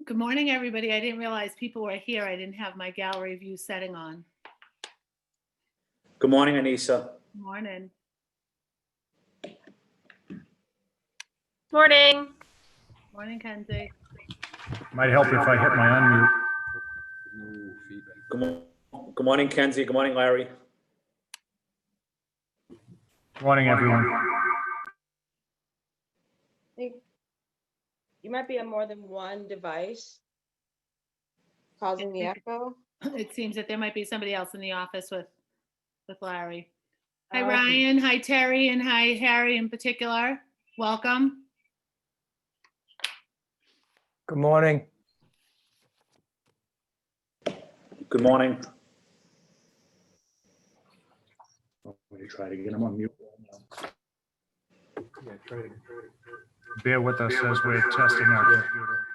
Good morning, everybody. I didn't realize people were here. I didn't have my gallery view setting on. Good morning, Anissa. Morning. Morning. Morning, Kenzie. Might help if I hit my unmute. Good morning, Kenzie. Good morning, Larry. Good morning, everyone. I think you might be on more than one device causing the echo. It seems that there might be somebody else in the office with Larry. Hi, Okay. Ryan. Hi, Terry. And hi, Harry in particular. Welcome. Good morning. Good morning. Let me try to get him on mute. Bear with us as we're testing our computer.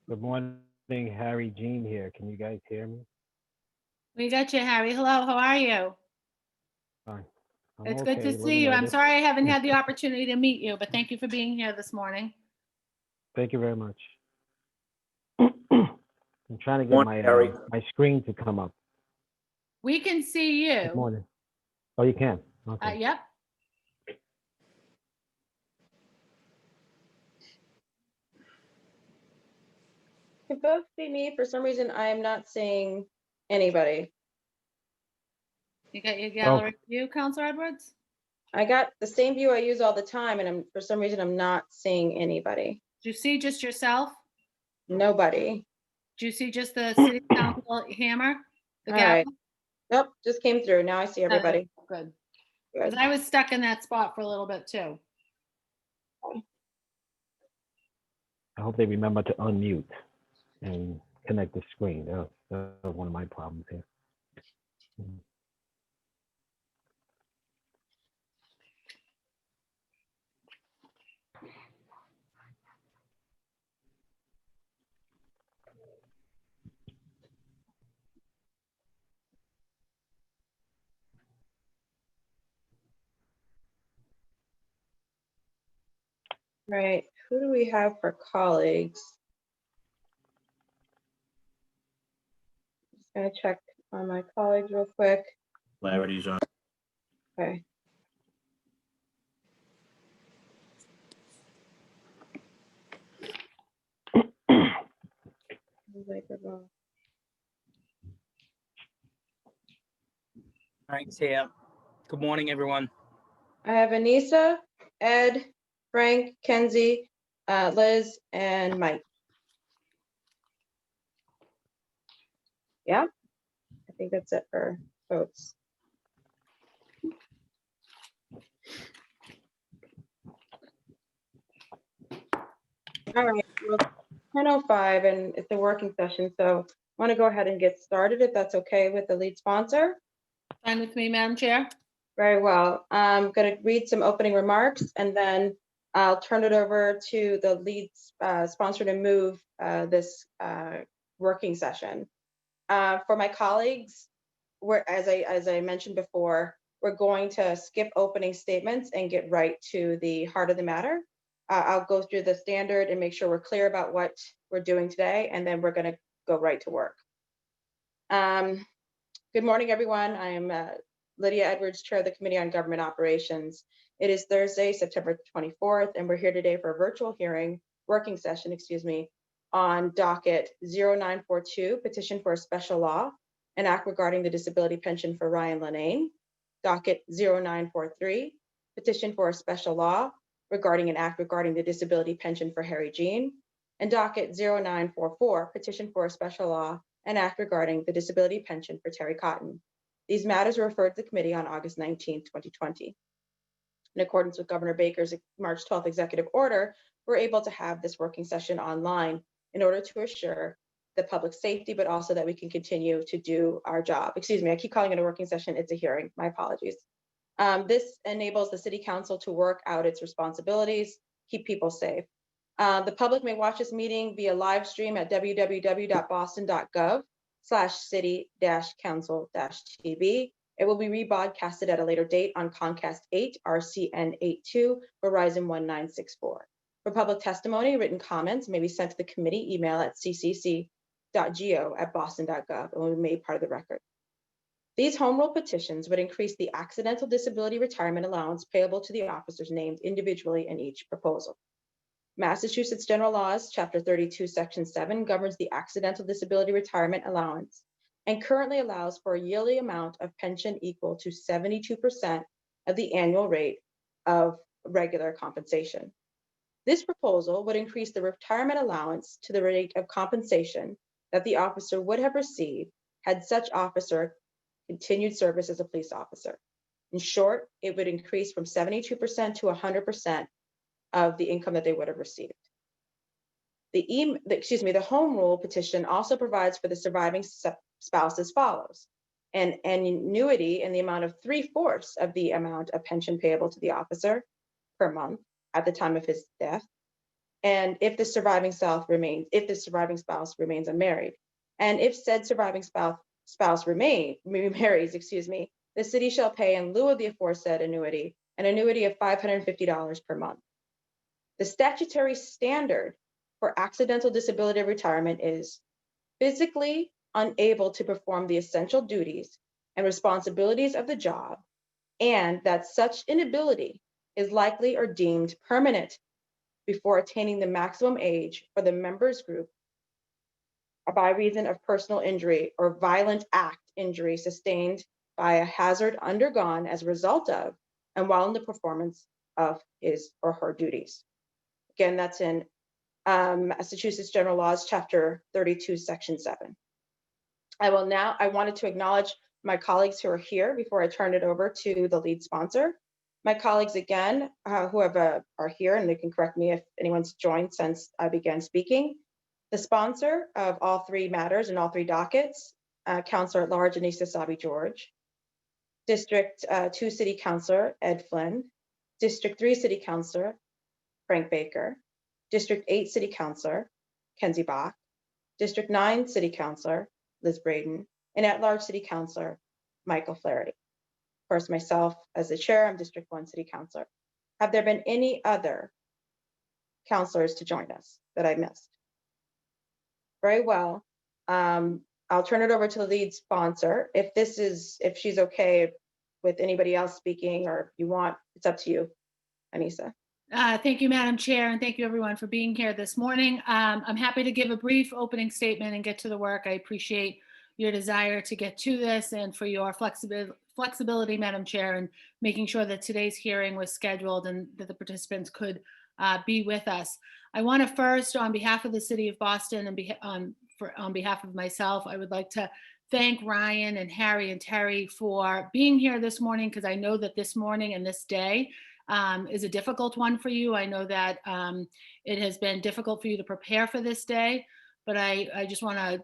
Good morning, Harry Jean here. Can you guys hear me? We got you, Harry. Hello. How are you? Fine. I'm It's okay, good a to little see you. I'm nervous. sorry I haven't had the opportunity to meet you, but thank you for being here this morning. Thank you very much. I'm trying to get Morning, Harry. my screen to come up. We can see Good you. morning. Oh, you can? Okay. Yep. Can both see me? For some reason, I am not seeing anybody. You got your gallery view, Counselor Edwards? I got the same view I use all the time, and for some reason, I'm not seeing anybody. Do you see just yourself? Nobody. Do you see just the city council hammer? The All right. gavel? Nope, just came through. Now I see everybody. Good. Good. Because I was stuck in that spot for a little bit too. I hope they remember to unmute and connect the screen. That was one of my problems here. Right. Who do we have for colleagues? Just gonna check on my colleagues real quick. Larry's on. Okay. Thanks, here. Good morning, everyone. I have Anissa, Ed, Frank, Kenzie, Liz, and Mike. Yeah, I think that's it for folks. All right, well, 10:05 and it's a working session, so I want to go ahead and get started if that's okay with the lead sponsor. Fine with me, Madam Chair. Very well. I'm going to read some opening remarks and then I'll turn it over to the lead sponsor to move this working session. For my colleagues, as I mentioned before, we're going to skip opening statements and get right to the heart of the matter. I'll go through the standard and make sure we're clear about what we're doing today, and then we're going to go right to work. Good morning, everyone. I am Lydia Edwards, Chair of the Committee on Government Operations. It is Thursday, September 24th, and we're here today for a virtual working session, on docket 0942, petition for a special law, an act regarding the disability pension for Ryan Lenane, docket 0943, petition for a special law regarding an act regarding the disability pension for Harry Jean, and docket 0944, petition for a special law, an act regarding the disability pension for Terry Cotton. These matters were referred to the committee on August 19, 2020. In accordance with Governor Baker's March 12th executive order, we're able to have this working session online in order to assure the public safety, but also that we can continue to do our job. Excuse me, I keep calling it a working session. It's a hearing. My apologies. This enables the City Council to work out its responsibilities, keep people safe. The public may watch this meeting via live stream at www.boston.gov/city-council-tv. It will be rebroadcasted at a later date on Comcast 8, RCN 82, Verizon 1964. For public testimony, written comments may be sent to the committee email at ccc.go@boston.gov and will be made part of the record. These home rule petitions would increase the accidental disability retirement allowance payable to the officers named individually in each proposal. Massachusetts General Laws, Chapter 32, Section 7 governs the accidental disability retirement allowance and currently allows for a yearly amount of pension equal to 72% of the annual rate of regular compensation. This proposal would increase the retirement allowance to the rate of compensation that the officer would have received had such officer continued service as a police officer. In short, it would increase from 72% to 100% of the income that they would have received. The home rule petition also provides for the surviving spouse as follows: an annuity in the amount of 3/4 of the amount of pension payable to the officer per month at the time of his death, and if the surviving spouse remains unmarried, and if said surviving spouse remarries, the city shall pay in lieu of the aforesaid annuity an annuity of $550 per month. The statutory standard for accidental disability retirement is physically unable to perform the essential duties and responsibilities of the job, and that such inability is likely or deemed permanent before attaining the maximum age for the members group by reason of personal injury or violent act injury sustained by a hazard undergone as a result of and while in the performance of his or her duties. Again, that's in Massachusetts General Laws, Chapter 32, Section 7. I wanted to acknowledge my colleagues who are here before I turn it over to the lead sponsor. My colleagues, again, who are here, and they can correct me if anyone's joined since I began speaking. The sponsor of all three matters and all three dockets, Counselor at Large Anissa Sabi George, District 2 City Councilor Ed Flynn, District 3 City Councilor Frank Baker, District 8 City Councilor Kenzie Bach, District 9 City Councilor Liz Braden, and at-large City Councilor Michael Flaherty. Of course, myself as the chair, I'm District 1 City Councilor. Have there been any other councilors to join us that I missed? Very well. I'll turn it over to the lead sponsor. If she's okay with anybody else speaking, or if you want, it's up to you, Anissa. Thank you, Madam Chair, and thank you everyone for being here this morning. I'm happy to give a brief opening statement and get to the work. I appreciate your desire to get to this and for your flexibility, Madam Chair, and making sure that today's hearing was scheduled and that the participants could be with us. I want to first, on behalf of the City of Boston and on behalf of myself, I would like to thank Ryan and Harry and Terry for being here this morning, because I know that this morning and this day is a difficult one for you. I know that it has been difficult for you to prepare for this day, but I just want to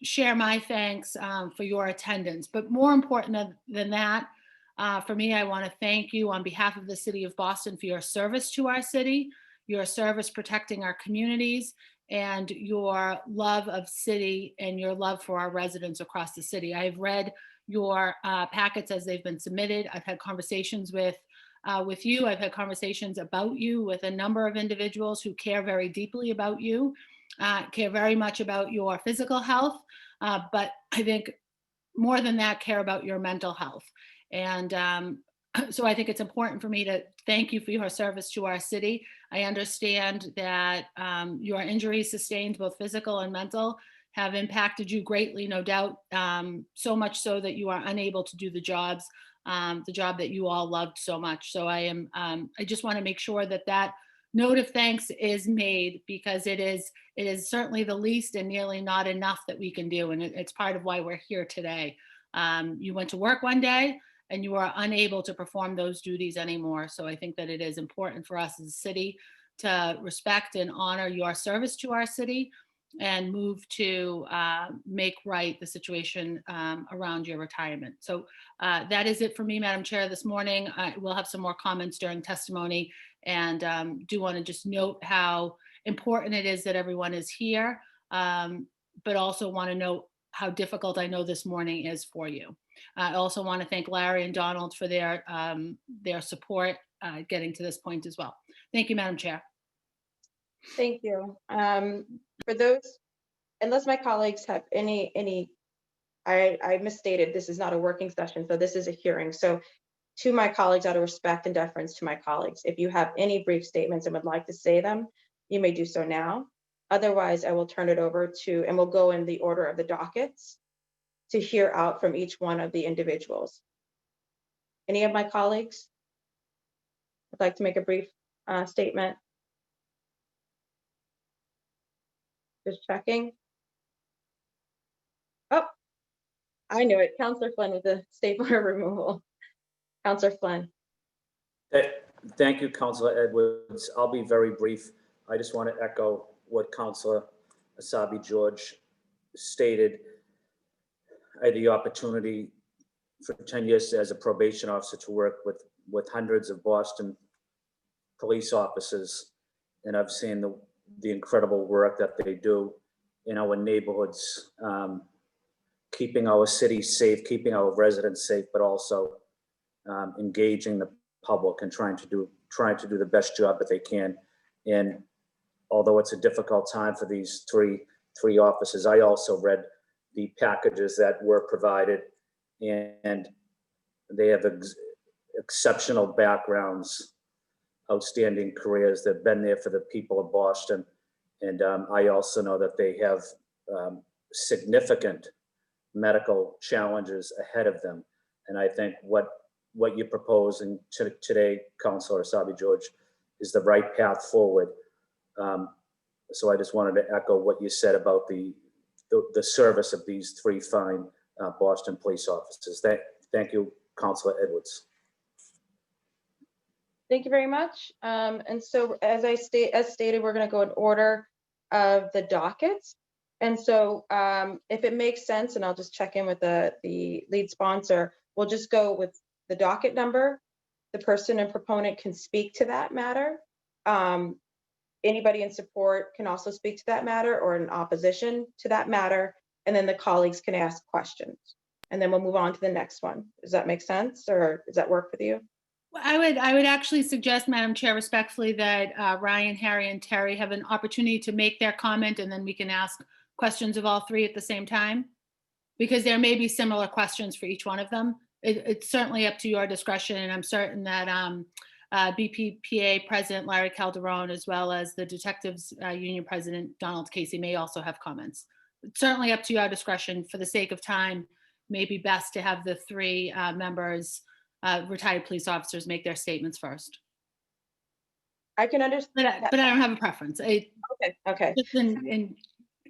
share my thanks for your attendance. But more important than that, for me, I want to thank you on behalf of the City of Boston for your service to our city, your service protecting our communities, and your love of city and your love for our residents across the city. I've read your packets as they've been submitted. I've had conversations with you. I've had conversations about you with a number of individuals who care very deeply about you, care very much about your physical health, but I think more than that, care about your mental health. And so I think it's important for me to thank you for your service to our city. I understand that your injuries sustained, both physical and mental, have impacted you greatly, no doubt, so much so that you are unable to do the job that you all loved so much. So I just want to make sure that that note of thanks is made, because it is certainly the least and nearly not enough that we can do. And it's part of why we're here today. You went to work one day and you are unable to perform those duties anymore. So I think that it is important for us as a city to respect and honor your service to our city. and move to make right the situation around your retirement. So that is it for me, Madam Chair, this morning. I will have some more comments during testimony, and do want to just note how important it is that everyone is here, but also want to note how difficult I know this morning is for you. I also want to thank Larry and Donald for their support getting to this point as well. Thank you, Madam Chair. Thank you. For those, unless my colleagues have I misstated, this is not a working session, so this is a hearing. So to my colleagues, out of respect and deference to my colleagues, if you have any brief statements and would like to say them, you may do so now. Otherwise, I will turn it over to, and we'll go in the order of the dockets to hear out from each one of the individuals. Any of my colleagues would like to make a brief statement? Just checking. Oh, I knew it. Councillor Flynn with the stapler removal. Councillor Flynn. Thank you, Councilor Edwards. I'll be very brief. I just want to echo what Councilor Asabi George stated. I had the opportunity for 10 years as a probation officer to work with hundreds of Boston police officers, and I've seen the incredible work that they do in our neighborhoods, keeping our city safe, keeping our residents safe, but also engaging the public and trying to do the best job that they can. And although it's a difficult time for these three officers, I also read the packages that were provided, and they have exceptional backgrounds, outstanding careers. They've been there for the people of Boston. And I also know that they have significant medical challenges ahead of them. And I think what you're proposing today, Councilor Asabi George, is the right path forward. So I just wanted to echo what you said about the service of these three fine Boston police officers. Thank you, Councilor Edwards. Thank you very much. And so as stated, we're going to go in order of the dockets. And so if it makes sense, and I'll just check in with the lead sponsor, we'll just go with the docket number. The person and proponent can speak to that matter. Anybody in support can also speak to that matter, or in opposition to that matter. And then the colleagues can ask questions. And then we'll move on to the next one. Does that make sense, or does that work with you? I would actually suggest, Madam Chair, respectfully, that Ryan, Harry, and Terry have an opportunity to make their comment, and then we can ask questions of all three at the same time, because there may be similar questions for each one of them. It's certainly up to your discretion, and I'm certain that BPPA President Larry Calderon, as well as the Detectives Union President Donald Casey, may also have comments. It's certainly up to your discretion. For the sake of time, may be best to have the three members, retired police officers, make their statements first. I can understand. But I don't have a preference. Okay. Just in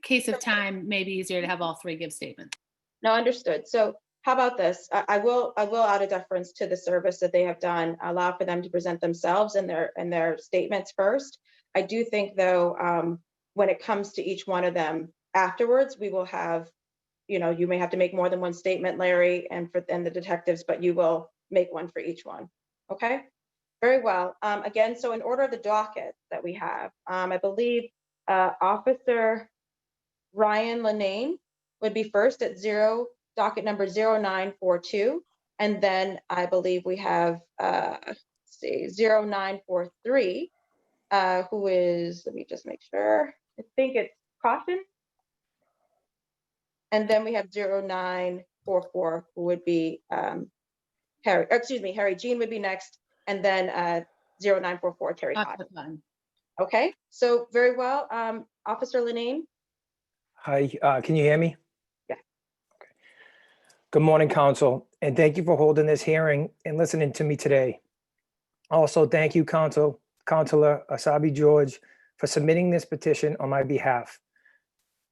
case of time, maybe easier to have all three give statements. No, understood. So how about this? I will out of deference to the service that they have done, allow for them to present themselves and their statements first. I do think, though, when it comes to each one of them afterwards, we will have, you may have to make more than one statement, Larry, and the detectives, but you will make one for each one. Okay, very well. Again, so in order of the docket that we have, I believe Officer Ryan Lenane would be first at docket number 0942. And then I believe we have 0943, who is, let me just make sure, I think it's Caution. And then we have 0944, who would be Harry Jean would be next, and then 0944, Terry Cotton. Okay, so very well. Officer Lenane. Hi, can you hear me? Yeah. Okay. Good morning, Council, and thank you for holding this hearing and listening to me today. Also, thank you, Councilor Asabi George, for submitting this petition on my behalf.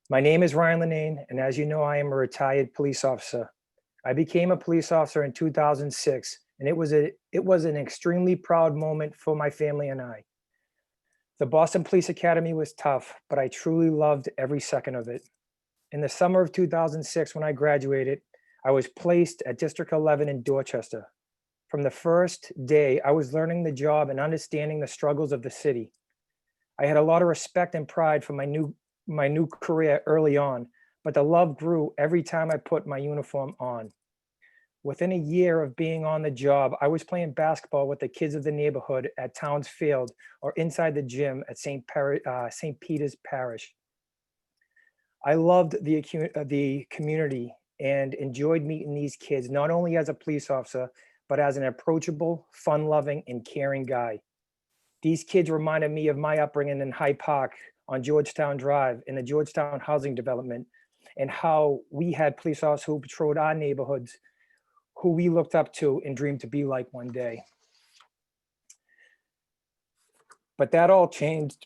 My name is Ryan Lenane, and as you know, I am a retired police officer. I became a police officer in 2006, and it was an extremely proud moment for my family and I. The Boston Police Academy was tough, but I truly loved every second of it. In the summer of 2006, when I graduated, I was placed at District 11 in Dorchester. From the first day, I was learning the job and understanding the struggles of the city. I had a lot of respect and pride for my new career early on, but the love grew every time I put my uniform on. Within a year of being on the job, I was playing basketball with the kids of the neighborhood at Towns Field or inside the gym at St. Peter's Parish. I loved the community and enjoyed meeting these kids, not only as a police officer, but as an approachable, fun-loving, and caring guy. These kids reminded me of my upbringing in Hyde Park on Georgetown Drive in the Georgetown Housing Development, and how we had police officers who patrolled our neighborhoods, who we looked up to and dreamed to be like one day. But that all changed.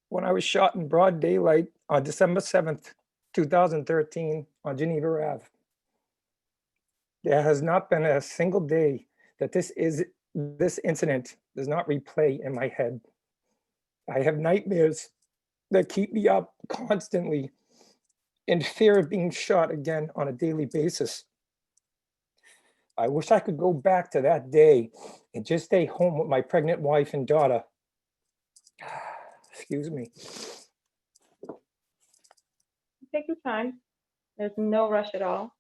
When I was shot in broad daylight on December 7th, 2013 on Geneva Ave. There has not been a single day that this incident does not replay in my head. I have nightmares that keep me up constantly in fear of being shot again on a daily basis. I wish I could go back to that day and just stay home with my pregnant wife and daughter. Excuse me. Take your time. There's no rush at all.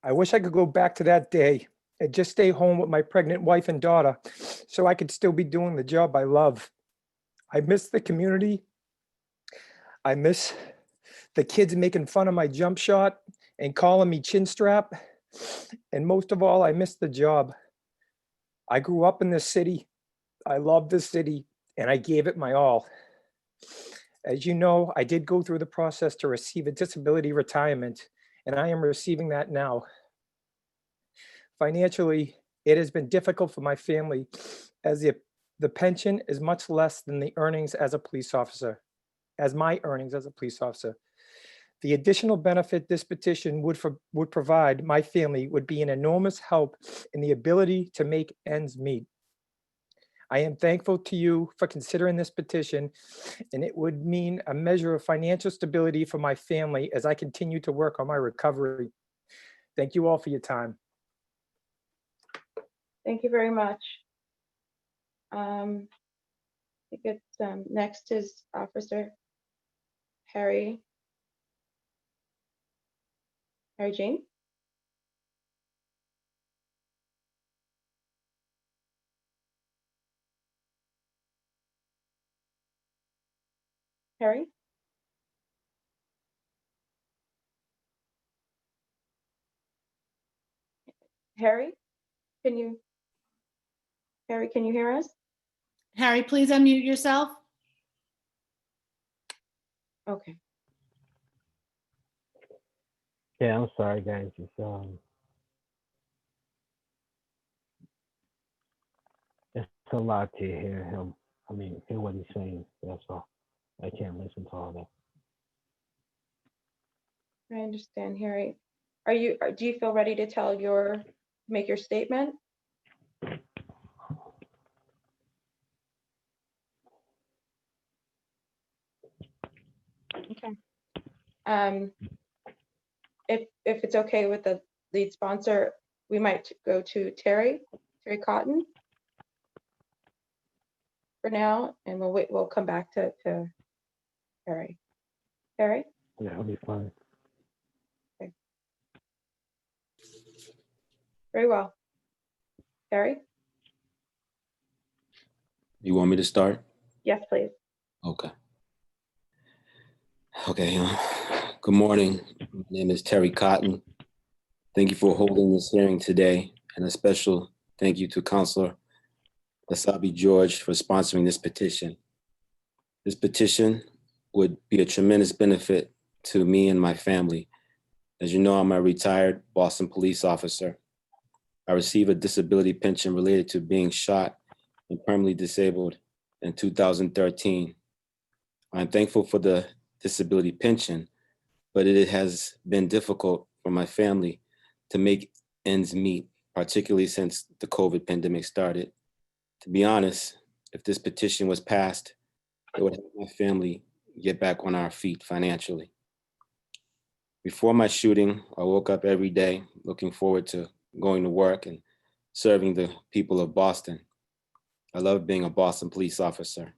I wish I could go back to that day and just stay home with my pregnant wife and daughter so I could still be doing the job I love. I miss the community. I miss the kids making fun of my jump shot and calling me chin strap. And most of all, I miss the job. I grew up in this city. I love this city and I gave it my all. As you know, I did go through the process to receive a disability retirement, and I am receiving that now. Financially, it has been difficult for my family as the pension is much less than the earnings as a police officer, as my earnings as a police officer. The additional benefit this petition would provide my family would be an enormous help in the ability to make ends meet. I am thankful to you for considering this petition, and it would mean a measure of financial stability for my family as I continue to work on my recovery. Thank you all for your time. Thank you very much. I think it's next is Officer Harry Jean. Harry? Harry, can you hear us? Harry, please unmute yourself. Okay. Yeah, I'm sorry, guys. It's a lot to hear him. Hear what he's saying. That's all. I can't listen to all that. I understand, Harry. Do you feel ready to make your statement? Okay. If it's okay with the lead sponsor, we might go to Terry Cotton for now, and we'll come back to Harry. Harry? Yeah, I'll be fine. Okay. Very well. Harry? You want me to start? Yes, please. Okay. Good morning. My name is Terry Cotton. Thank you for holding this hearing today, and a special thank you to Councilor Asabi George for sponsoring this petition. This petition would be a tremendous benefit to me and my family. As you know, I'm a retired Boston police officer. I receive a disability pension related to being shot and permanently disabled in 2013. I'm thankful for the disability pension, but it has been difficult for my family to make ends meet, particularly since the COVID pandemic started. To be honest, if this petition was passed, it would help my family get back on our feet financially. Before my shooting, I woke up every day looking forward to going to work and serving the people of Boston. I love being a Boston police officer.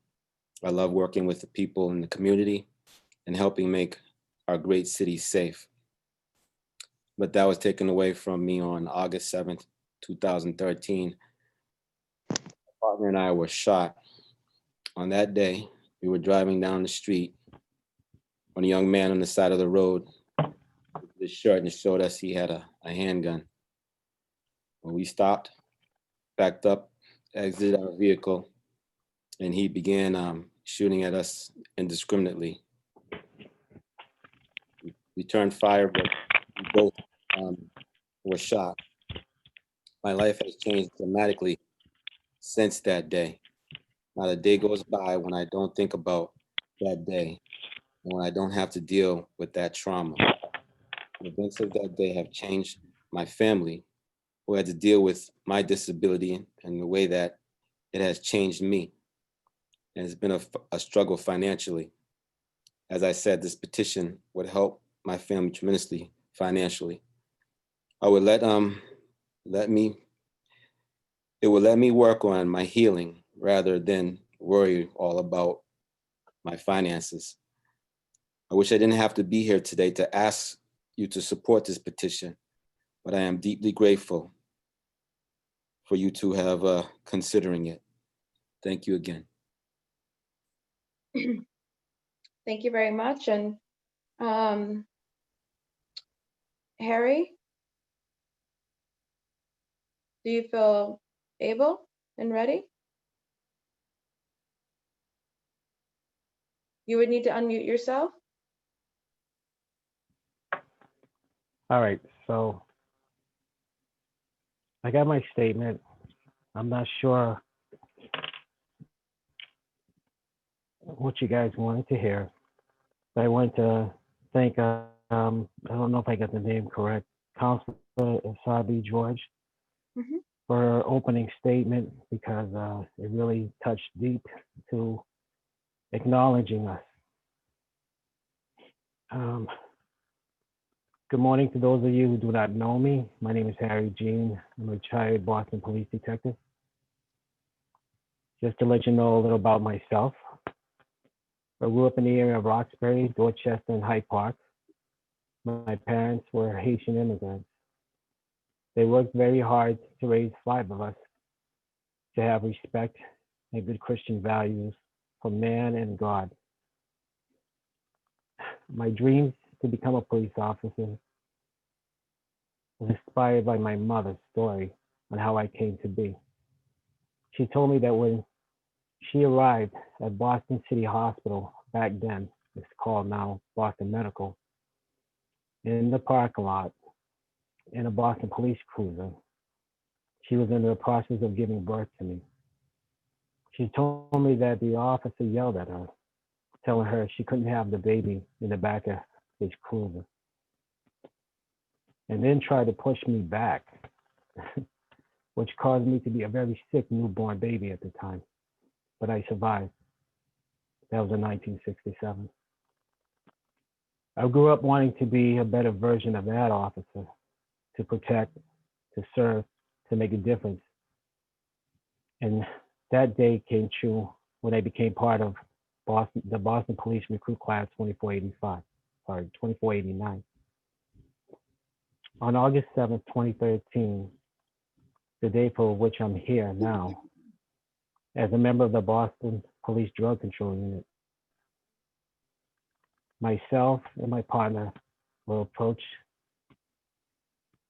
I love working with the people in the community and helping make our great city safe. But that was taken away from me on August 7th, 2013. My partner and I were shot. On that day, we were driving down the street when a young man on the side of the road with his shirt and showed us he had a handgun. When we stopped, backed up, exited our vehicle, and he began shooting at us indiscriminately. We returned fire, but we both were shot. My life has changed dramatically since that day. Not a day goes by when I don't think about that day and when I don't have to deal with that trauma. The events of that day have changed my family, who had to deal with my disability and the way that it has changed me. And it's been a struggle financially. As I said, this petition would help my family tremendously financially. I would it would let me work on my healing rather than worry all about my finances. I wish I didn't have to be here today to ask you to support this petition, but I am deeply grateful for you to have considering it. Thank you again. Thank you very much. And Harry, do you feel able and ready? You would need to unmute yourself. All right, so I got my statement. I'm not sure what you guys wanted to hear, but I want to thank, I don't know if I got the name correct, Councilor Asabi George for her opening statement, because it really touched deep to acknowledging us. Good morning to those of you who do not know me. My name is Harry Jean. I'm a retired Boston police detective. Just to let you know a little about myself. I grew up in the area of Roxbury, Dorchester, and Hyde Park. My parents were Haitian immigrants. They worked very hard to raise 5 of us to have respect and good Christian values for man and God. My dreams to become a police officer was inspired by my mother's story on how I came to be. She told me that when she arrived at Boston City Hospital, back then, it's called now Boston Medical, in the parking lot in a Boston police cruiser, she was in the process of giving birth to me. She told me that the officer yelled at her, telling her she couldn't have the baby in the back of his cruiser, and then tried to push me back, which caused me to be a very sick newborn baby at the time, but I survived. That was in 1967. I grew up wanting to be a better version of that officer, to protect, to serve, to make a difference. And that day came true when I became part of the Boston Police Recruit Class 2489. On August 7th, 2013, the day for which I'm here now, as a member of the Boston Police Drug Control Unit, myself and my partner were approached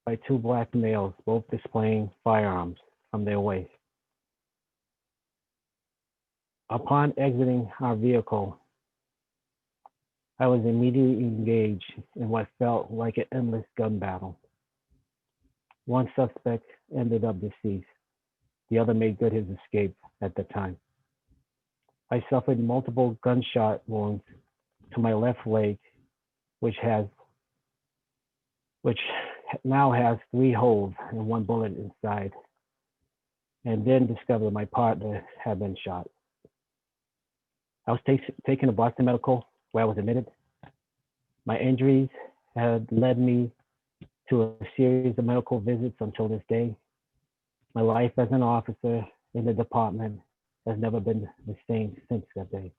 by 2 black males, both displaying firearms from their waist. Upon exiting our vehicle, I was immediately engaged in what felt like an endless gun battle. One suspect ended up deceased. The other made good his escape at the time. I suffered multiple gunshot wounds to my left leg, which now has 3 holes and 1 bullet inside, and then discovered my partner had been shot. I was taken to Boston Medical, where I was admitted. My injuries had led me to a series of medical visits until this day. My life as an officer in the department has never been the same since that day.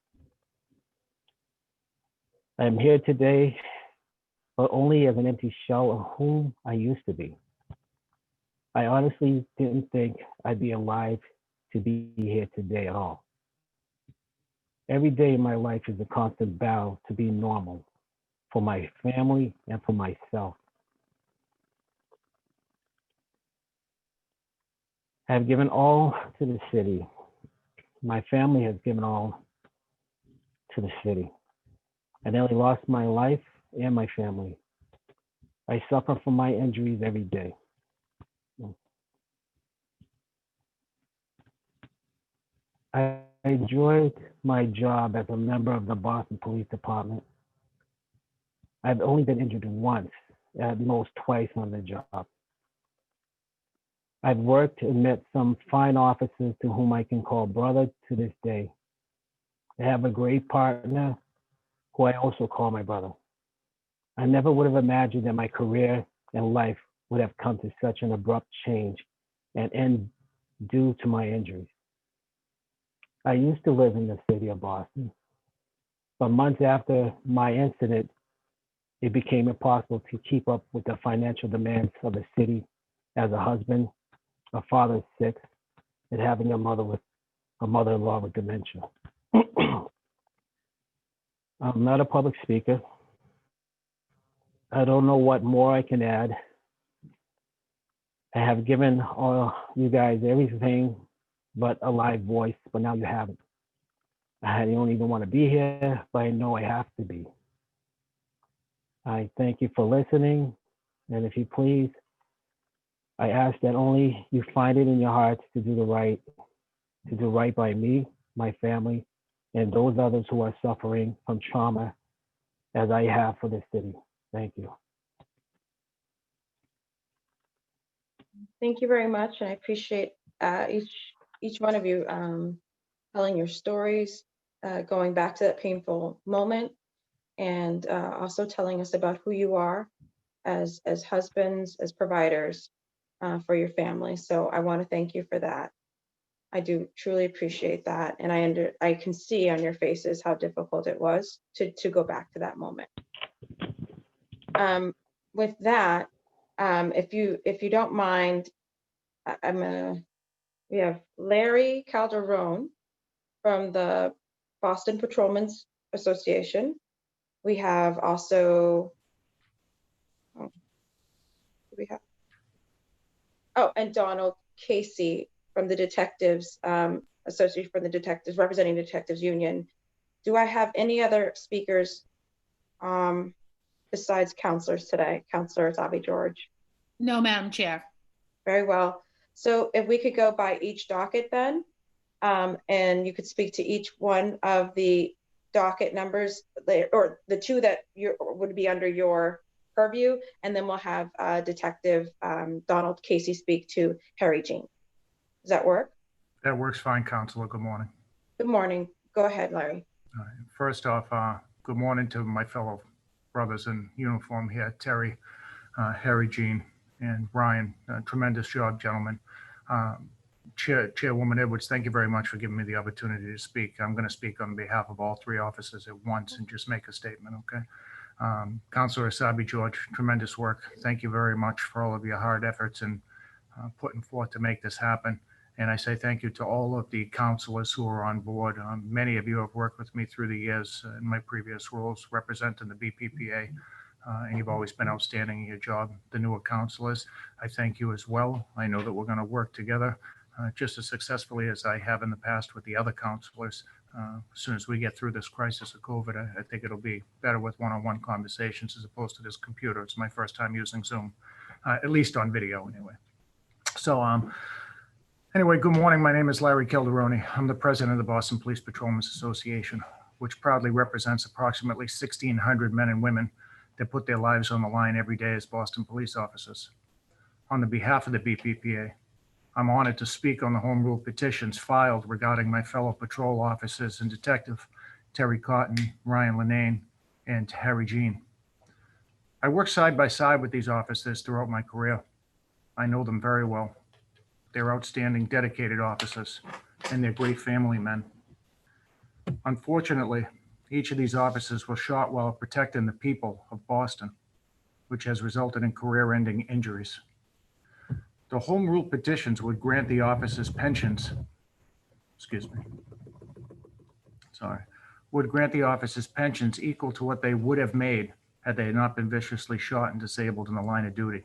I am here today, but only as an empty shell of whom I used to be. I honestly didn't think I'd be alive to be here today at all. Every day in my life is a constant battle to be normal for my family and for myself. I have given all to the city. My family has given all to the city. I nearly lost my life and my family. I suffer from my injuries every day. I enjoyed my job as a member of the Boston Police Department. I've only been injured once, at most twice on the job. I've worked and met some fine officers to whom I can call brother to this day. I have a great partner who I also call my brother. I never would have imagined that my career and life would have come to such an abrupt change and end due to my injuries. I used to live in the city of Boston, but months after my incident, it became impossible to keep up with the financial demands of the city as a husband, a father of 6, and having a mother-in-law with dementia. I'm not a public speaker. I don't know what more I can add. I have given all you guys everything but a live voice, but now you haven't. I don't even want to be here, but I know I have to be. I thank you for listening, and if you please, I ask that only you find it in your hearts to do right by me, my family, and those others who are suffering from trauma as I have for this city. Thank you. Thank you very much, and I appreciate each one of you telling your stories, going back to that painful moment, and also telling us about who you are as husbands, as providers for your family. So I want to thank you for that. I do truly appreciate that, and I can see on your faces how difficult it was to go back to that moment. With that, if you don't mind, we have Larry Calderon from the Boston Patrolmen's Association. We have also, and Donald Casey from the Detectives Association, from the Detectives, representing the Detectives Union. Do I have any other speakers besides counselors today? Counselor Asabi George? No, Madam Chair. Very well. So if we could go by each docket then, and you could speak to each one of the docket numbers, or the 2 that would be under your purview, and then we'll have Detective Donald Casey speak to Harry Jean. Does that work? That works fine, Counselor. Good morning. Good morning. Go ahead, Larry. All right. First off, good morning to my fellow brothers in uniform here, Terry, Harry Jean, and Brian. Tremendous job, gentlemen. Chairwoman Edwards, thank you very much for giving me the opportunity to speak. I'm going to speak on behalf of all 3 officers at once and just make a statement, okay? Counselor Asabi George, tremendous work. Thank you very much for all of your hard efforts and putting forth to make this happen. And I say thank you to all of the counselors who are on board. Many of you have worked with me through the years in my previous roles representing the BPPA, and you've always been outstanding in your job. The newer counselors, I thank you as well. I know that we're going to work together just as successfully as I have in the past with the other counselors. As soon as we get through this crisis of COVID, I think it'll be better with one-on-one conversations as opposed to this computer. It's my first time using Zoom, at least on video anyway. So anyway, good morning. My name is Larry Calderoni. I'm the president of the Boston Police Patrolmen's Association. which proudly represents approximately 1,600 men and women that put their lives on the line every day as Boston police officers. On the behalf of the BPPA, I'm honored to speak on the home rule petitions filed regarding my fellow patrol officers and Detective Terry Cotton, Ryan Linane, and Harry Jean. I worked side by side with these officers throughout my career. I know them very well. They're outstanding, dedicated officers, and they're great family men. Unfortunately, each of these officers was shot while protecting the people of Boston, which has resulted in career-ending injuries. The home rule petitions would grant the officers pensions, would grant the officers pensions equal to what they would have made had they not been viciously shot and disabled in the line of duty.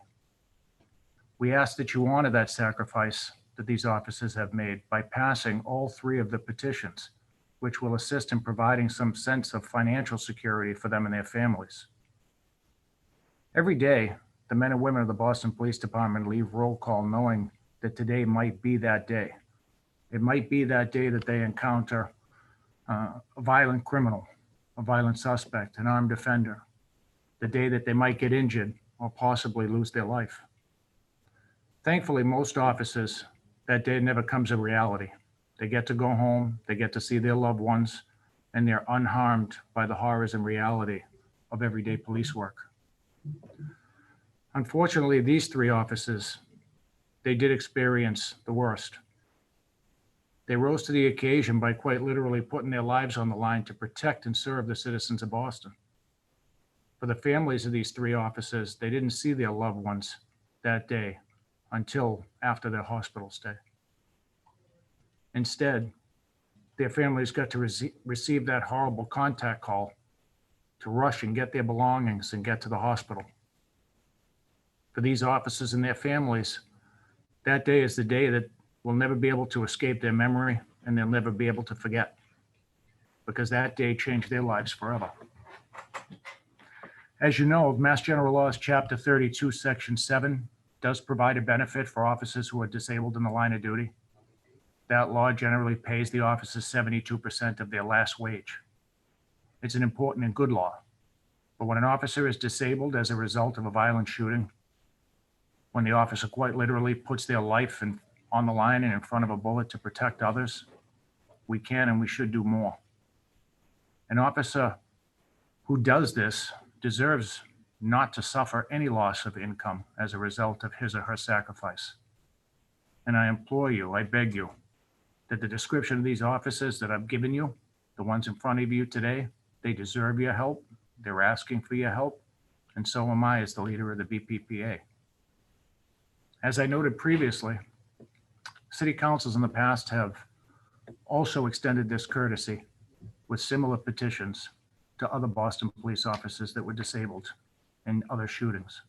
We ask that you honor that sacrifice that these officers have made by passing all three of the petitions, which will assist in providing some sense of financial security for them and their families. Every day, the men and women of the Boston Police Department leave roll call knowing that today might be that day. It might be that day that they encounter a violent criminal, a violent suspect, an armed offender, the day that they might get injured or possibly lose their life. Thankfully, most officers, that day never comes a reality. They get to go home, they get to see their loved ones, and they're unharmed by the horrors and reality of everyday police work. Unfortunately, these three officers, they did experience the worst. They rose to the occasion by quite literally putting their lives on the line to protect and serve the citizens of Boston. For the families of these three officers, they didn't see their loved ones that day until after their hospital stay. Instead, their families got to receive that horrible contact call to rush and get their belongings and get to the hospital. For these officers and their families, that day is the day that will never be able to escape their memory and they'll never be able to forget, because that day changed their lives forever. As you know, Mass General Laws, Chapter 32, Section 7 does provide a benefit for officers who are disabled in the line of duty. That law generally pays the officers 72% of their last wage. It's an important and good law. But when an officer is disabled as a result of a violent shooting, when the officer quite literally puts their life on the line and in front of a bullet to protect others, we can and we should do more. An officer who does this deserves not to suffer any loss of income as a result of his or her sacrifice. And I implore you, I beg you, that the description of these officers that I've given you, the ones in front of you today, they deserve your help. They're asking for your help. And so am I as the leader of the BPPA. As I noted previously, city councils in the past have also extended this courtesy with similar petitions to other Boston police officers that were disabled in other shootings.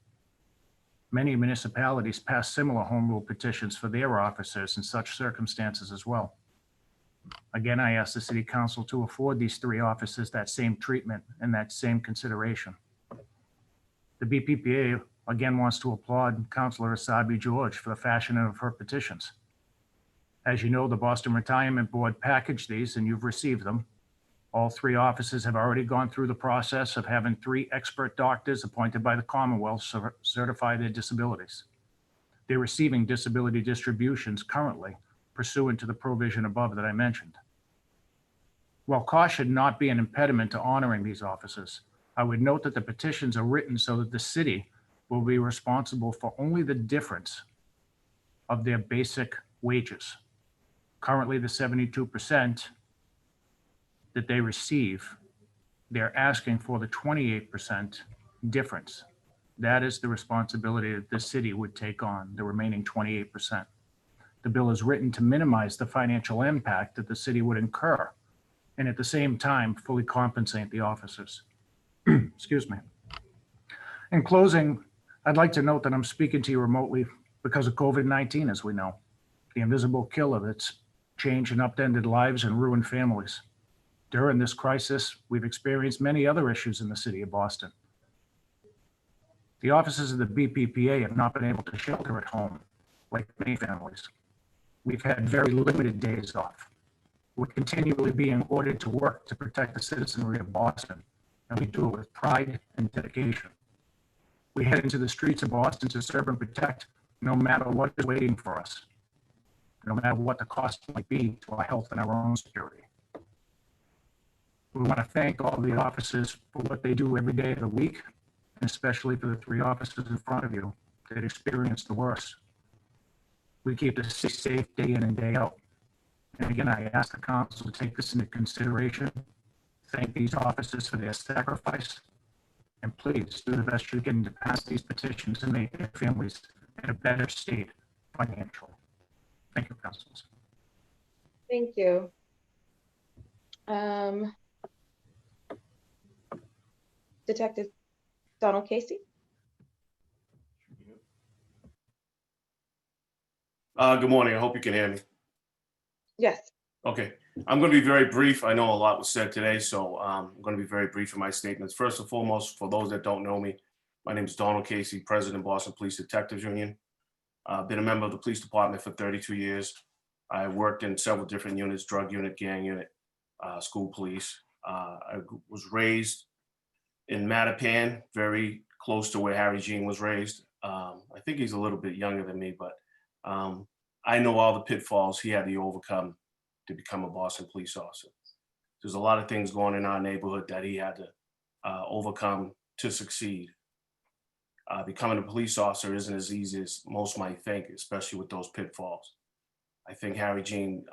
Many municipalities passed similar home rule petitions for their officers in such circumstances as well. Again, I ask the city council to afford these three officers that same treatment and that same consideration. The BPPA again wants to applaud Councilor Asabi George for the fashioning of her petitions. As you know, the Boston Retirement Board packaged these and you've received them. All three officers have already gone through the process of having three expert doctors appointed by the Commonwealth certify their disabilities. They're receiving disability distributions currently pursuant to the provision above that I mentioned. While cost should not be an impediment to honoring these officers, I would note that the petitions are written so that the city will be responsible for only the difference of their basic wages. Currently, the 72% that they receive, they're asking for the 28% difference. That is the responsibility that the city would take on, the remaining 28%. The bill is written to minimize the financial impact that the city would incur and at the same time fully compensate the officers. Excuse me. In closing, I'd like to note that I'm speaking to you remotely because of COVID-19, as we know, the invisible killer that's changed and upended lives and ruined families. During this crisis, we've experienced many other issues in the city of Boston. The officers of the BPPA have not been able to shelter at home like many families. We've had very limited days off. We're continually being ordered to work to protect the citizenry of Boston, and we do it with pride and dedication. We head into the streets of Boston to serve and protect, no matter what is waiting for us, no matter what the cost might be to our health and our own security. We want to thank all the officers for what they do every day of the week, and especially for the 3 officers in front of you that experience the worst. We keep the city safe day in and day out. And again, I ask the council to take this into consideration. Thank these officers for their sacrifice. And please do the best you can to pass these petitions and make their families in a better state financially. Thank you, councilors. Thank you. Detective Donald Casey? Good morning. I hope you can hear me. Yes. Okay. I'm going to be very brief. I know a lot was said today, so I'm going to be very brief in my statements. First and foremost, for those that don't know me, my name is Donald Casey, President, Boston Police Detectives Union. I've been a member of the police department for 32 years. I worked in several different units, drug unit, gang unit, school police. I was raised in Mattapan, very close to where Harry Jean was raised. I think he's a little bit younger than me, but I know all the pitfalls he had to overcome to become a Boston police officer. There's a lot of things going in our neighborhood that he had to overcome to succeed. Becoming a police officer isn't as easy as most might think, especially with those pitfalls. I think Harry Jean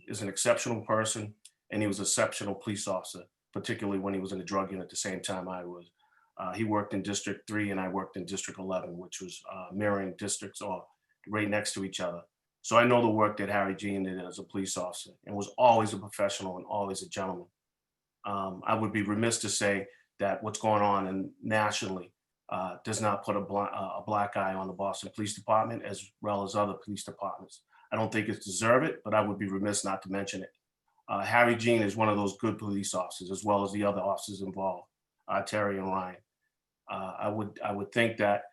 is an exceptional person, and he was an exceptional police officer, particularly when he was in the drug unit at the same time I was. He worked in District 3 and I worked in District 11, which was mirroring districts or right next to each other. So I know the work that Harry Jean did as a police officer and was always a professional and always a gentleman. I would be remiss to say that what's going on nationally does not put a black eye on the Boston Police Department as well as other police departments. I don't think it's deserved it, but I would be remiss not to mention it. Harry Jean is one of those good police officers, as well as the other officers involved, Terry and Ryan. I would think that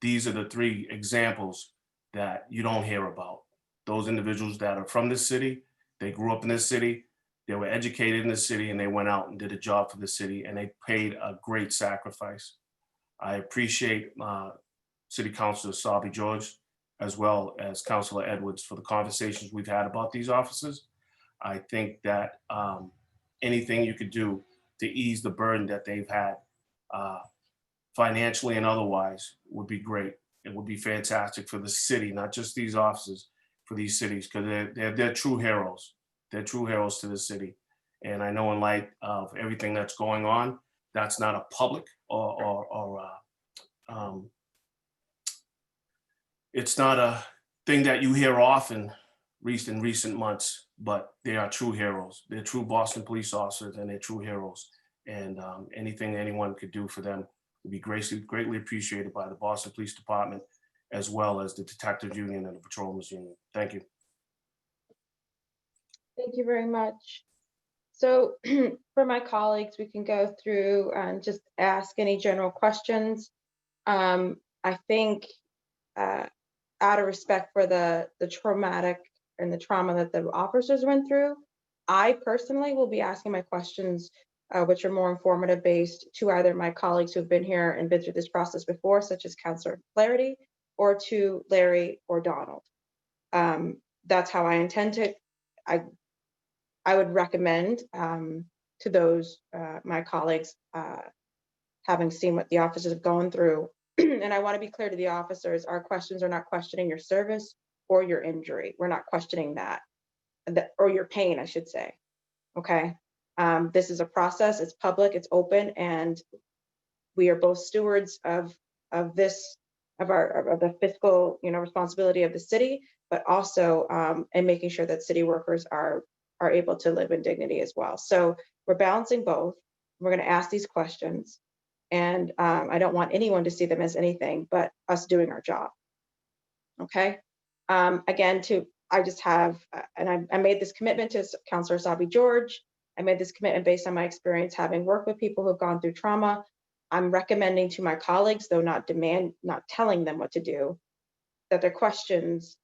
these are the 3 examples that you don't hear about. Those individuals that are from this city, they grew up in this city, they were educated in the city, and they went out and did a job for the city, and they paid a great sacrifice. I appreciate City Councilor Sabi George, as well as Councilor Edwards, for the conversations we've had about these officers. I think that anything you could do to ease the burden that they've had financially and otherwise would be great. It would be fantastic for the city, not just these officers, for these cities, because they're true heroes. They're true heroes to the city. And I know in light of everything that's going on, that's not a public it's not a thing that you hear often in recent months, but they are true heroes. They're true Boston police officers, and they're true heroes. And anything anyone could do for them would be greatly appreciated by the Boston Police Department, as well as the Detectives Union and the Patrolmen's Union. Thank you. Thank you very much. So for my colleagues, we can go through and just ask any general questions. I think out of respect for the traumatic and the trauma that the officers went through, I personally will be asking my questions, which are more informative based, to either my colleagues who've been here and been through this process before, such as Councilor Flaherty, or to Larry or Donald. That's how I intend to. I would recommend to those my colleagues, having seen what the officers have gone through, and I want to be clear to the officers, our questions are not questioning your service or your injury. We're not questioning that or your pain, I should say. Okay. This is a process, it's public, it's open, and we are both stewards of the fiscal, responsibility of the city, but also and making sure that city workers are able to live in dignity as well. So we're balancing both. We're going to ask these questions, and I don't want anyone to see them as anything but us doing our job. Okay. Again, I just have, and I made this commitment to Councilor Sabi George. I made this commitment based on my experience having worked with people who've gone through trauma. I'm recommending to my colleagues, though not telling them what to do, that their questions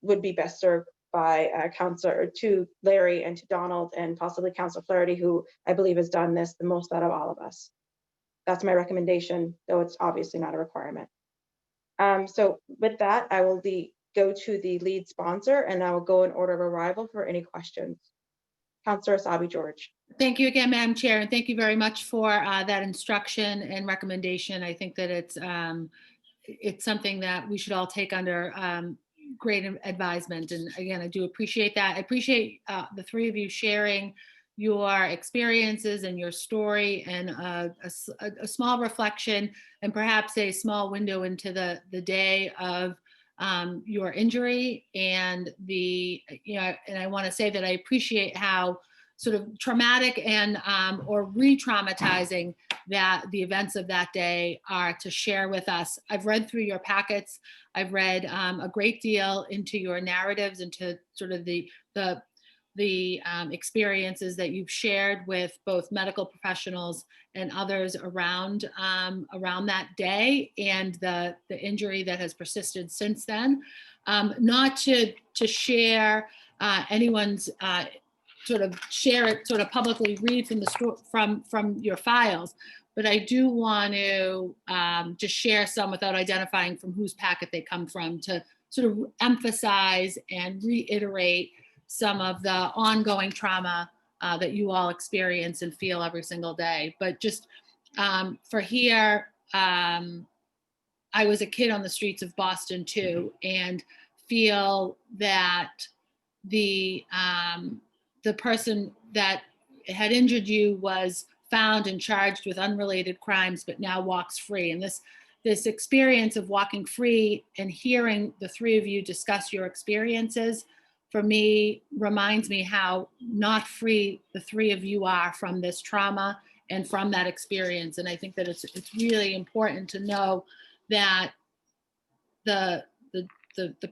would be best served by Counselor to Larry and to Donald and possibly Counselor Flaherty, who I believe has done this the most out of all of us. That's my recommendation, though it's obviously not a requirement. So with that, I will go to the lead sponsor, and I will go in order of arrival for any questions. Counselor Asabi George. Thank you again, Madam Chair, and thank you very much for that instruction and recommendation. I think that it's something that we should all take under great advisement. And again, I do appreciate that. I appreciate the three of you sharing your experiences and your story, and a small reflection and perhaps a small window into the day of your injury. And and I want to say that I appreciate how sort of traumatic and or re-traumatizing that the events of that day are to share with us. I've read through your packets. I've read a great deal into your narratives, into sort of the experiences that you've shared with both medical professionals and others around that day, and the injury that has persisted since then. Not to share anyone's sort of share it sort of publicly, read from your files, but I do want to just share some without identifying from whose packet they come from, to sort of emphasize and reiterate some of the ongoing trauma that you all experience and feel every single day. But just for here, I was a kid on the streets of Boston too, and feel that the person that had injured you was found and charged with unrelated crimes, but now walks free. And this experience of walking free and hearing the three of you discuss your experiences, for me, reminds me how not free the three of you are from this trauma and from that experience. And I think that it's really important to know that the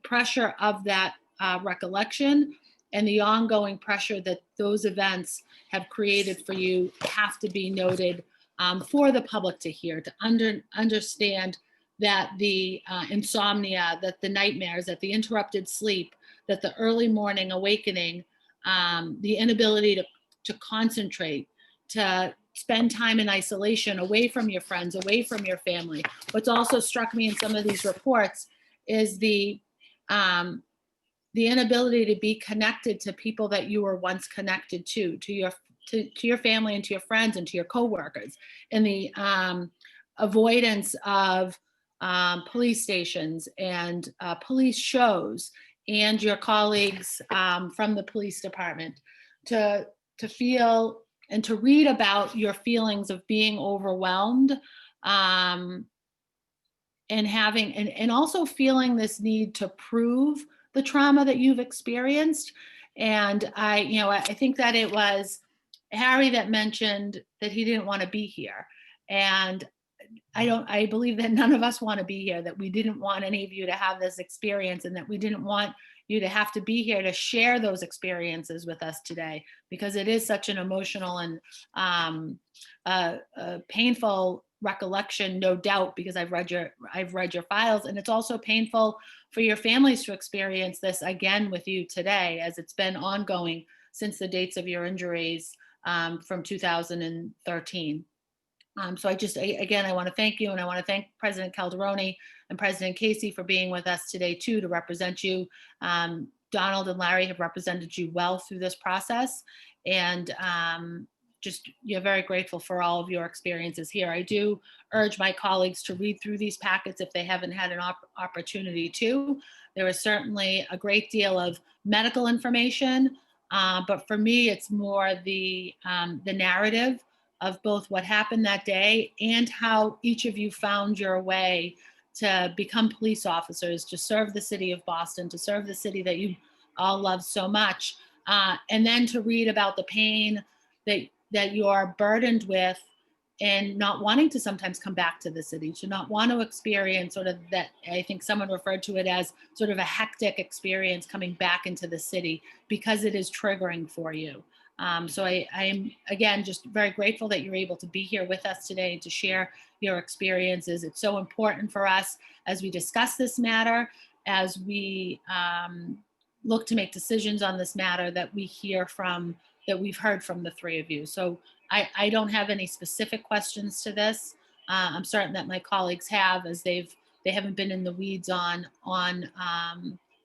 pressure of that recollection and the ongoing pressure that those events have created for you have to be noted for the public to hear, to understand that the insomnia, that the nightmares, that the interrupted sleep, that the early morning awakening, the inability to concentrate, to spend time in isolation, away from your friends, away from your family. What's also struck me in some of these reports is the inability to be connected to people that you were once connected to your family and to your friends and to your coworkers, and the avoidance of police stations and police shows and your colleagues from the police department, to feel and to read about your feelings of being overwhelmed, and having and also feeling this need to prove the trauma that you've experienced. And I think that it was Harry that mentioned that he didn't want to be here. And I believe that none of us want to be here, that we didn't want any of you to have this experience, and that we didn't want you to have to be here to share those experiences with us today, because it is such an emotional and painful recollection, no doubt, because I've read your files, and it's also painful for your families to experience this again with you today, as it's been ongoing since the dates of your injuries from 2013. So again, I want to thank you, and I want to thank President Calderoni and President Casey for being with us today too, to represent you. Donald and Larry have represented you well through this process, and you're very grateful for all of your experiences here. I do urge my colleagues to read through these packets if they haven't had an opportunity to. There is certainly a great deal of medical information, but for me, it's more the narrative of both what happened that day and how each of you found your way to become police officers, to serve the city of Boston, to serve the city that you all love so much, and then to read about the pain that you are burdened with, and not wanting to sometimes come back to the city, to not want to experience sort of that. I think someone referred to it as sort of a hectic experience coming back into the city, because it is triggering for you. So I am, again, just very grateful that you're able to be here with us today to share your experiences. It's so important for us as we discuss this matter, as we look to make decisions on this matter that we've heard from the three of you. So I don't have any specific questions to this. I'm certain that my colleagues have, as they haven't been in the weeds on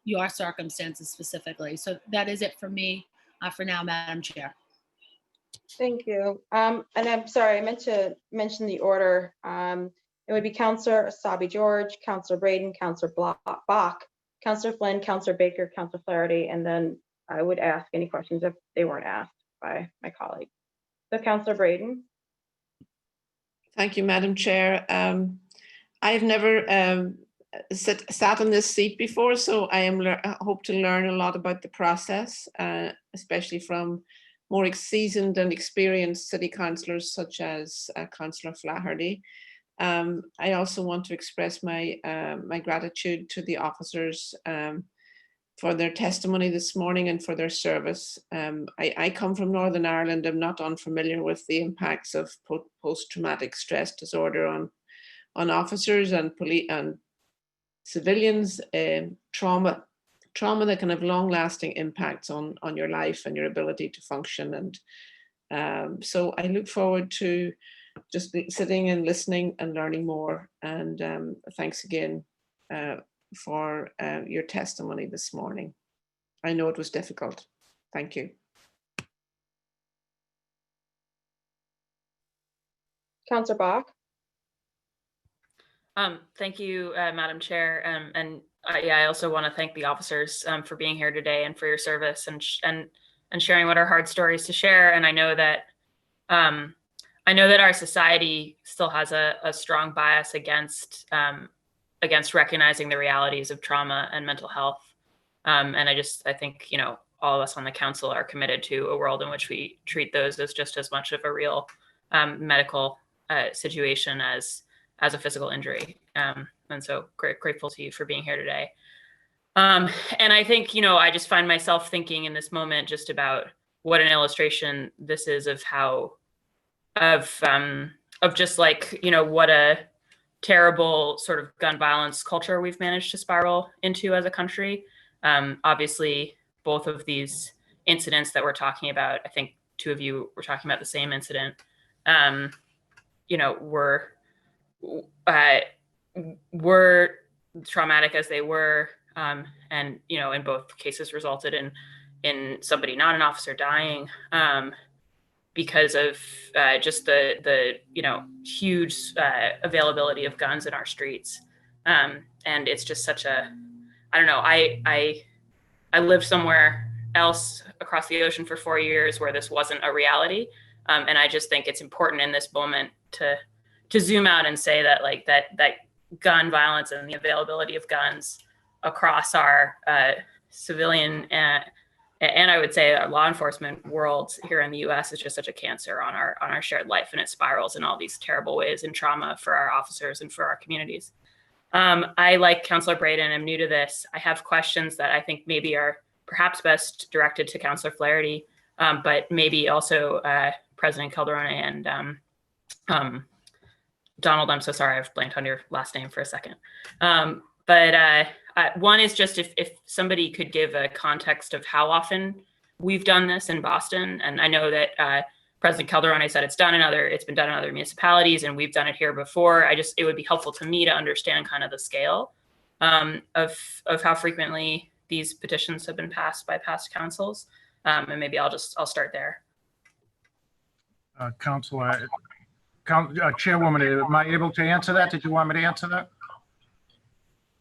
your circumstances specifically. So that is it for me for now, Madam Chair. Thank you. And I'm sorry, I meant to mention the order. It would be Counselor Asabi George, Counselor Braden, Counselor Bach, Counselor Flynn, Counselor Baker, Counselor Flaherty, and then I would ask any questions if they weren't asked by my colleague. So Counselor Braden. Thank you, Madam Chair. I've never sat in this seat before, so I hope to learn a lot about the process, especially from more seasoned and experienced city councillors such as Councillor Flaherty. I also want to express my gratitude to the officers for their testimony this morning and for their service. I come from Northern Ireland. I'm not unfamiliar with the impacts of post-traumatic stress disorder on officers and police and civilians. Trauma that can have long-lasting impacts on your life and your ability to function. And so I look forward to just sitting and listening and learning more. And thanks again for your testimony this morning. I know it was difficult. Thank you. Counselor Bach. Thank you, Madam Chair. I also want to thank the officers for being here today and for your service and sharing what are hard stories to share. And I know that our society still has a strong bias against recognizing the realities of trauma and mental health. And I think, all of us on the council are committed to a world in which we treat those as just as much of a real medical situation as a physical injury. And so grateful to you for being here today. And I think, I just find myself thinking in this moment just about what an illustration this is of how, of just like, what a terrible sort of gun violence culture we've managed to spiral into as a country. Obviously, both of these incidents that we're talking about, I think two of you were talking about the same incident, were traumatic as they were, and in both cases resulted in somebody, not an officer, dying because of just the huge availability of guns in our streets, and it's just such a, I don't know, I lived somewhere else across the ocean for 4 years where this wasn't a reality, and I just think it's important in this moment to zoom out and say that that gun violence and the availability of guns across our civilian and I would say our law enforcement world here in the U.S. is just such a cancer on our shared life, and it spirals in all these terrible ways in trauma for our officers and for our communities. I, like Councillor Braden, am new to this. I have questions that I think maybe are perhaps best directed to Councillor Flaherty, but maybe also President Calderone and Donald. I'm so sorry, I've blanked on your last name for a second. But one is just if somebody could give a context of how often we've done this in Boston. And I know that President Calderone said it's been done in other municipalities, and we've done it here before. it would be helpful to me to understand kind of the scale of how frequently these petitions have been passed by past councils. And maybe I'll start there. Chairwoman, am I able to answer that? Did you want me to answer that?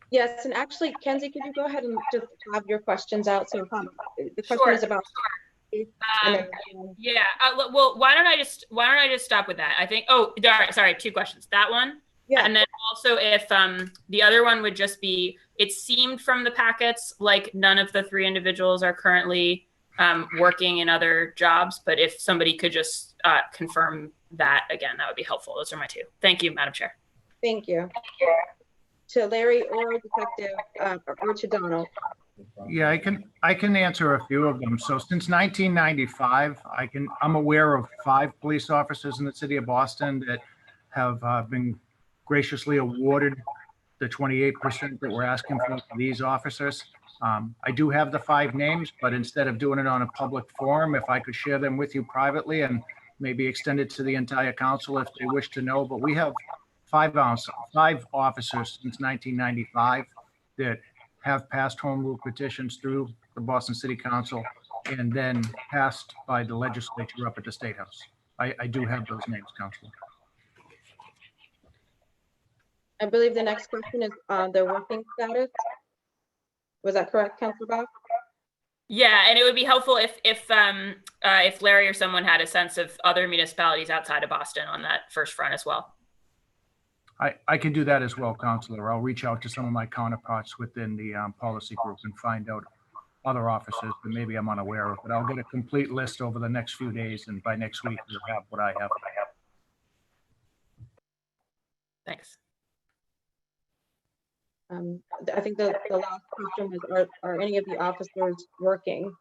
Yes, and actually, Kenzie, could you go ahead and just have your questions out? So the question Sure, is about. Yeah. Well, why don't I just stop with that? I think. Oh, sorry. Two questions. That one. Yeah. And then also, if the other one would just be, it seemed from the packets like none of the three individuals are currently working in other jobs, but if somebody could just confirm that again, that would be helpful. Those are my two. Thank you, Madam Chair. Thank you. To Larry or Detective or to Donald. Yeah, I can answer a few of them. So since 1995, I'm aware of 5 police officers in the city of Boston that have been graciously awarded the 28% that we're asking for these officers. I do have the 5 names, but instead of doing it on a public forum, if I could share them with you privately and maybe extend it to the entire council if they wish to know. But we have 5 officers since 1995 that have passed home rule petitions through the Boston City Council and then passed by the legislature up at the State House. I do have those names, Councilor. I believe the next question is their working status. Was that correct, Councilor Bach? Yeah, and it would be helpful if Larry or someone had a sense of other municipalities outside of Boston on that first front as well. I can do that as well, Councilor. I'll reach out to some of my counterparts within the policy group and find out other officers that maybe I'm unaware of, but I'll get a complete list over the next few days, and by next week, we'll have what I have. Thanks. I think the last question was, are any of the officers working?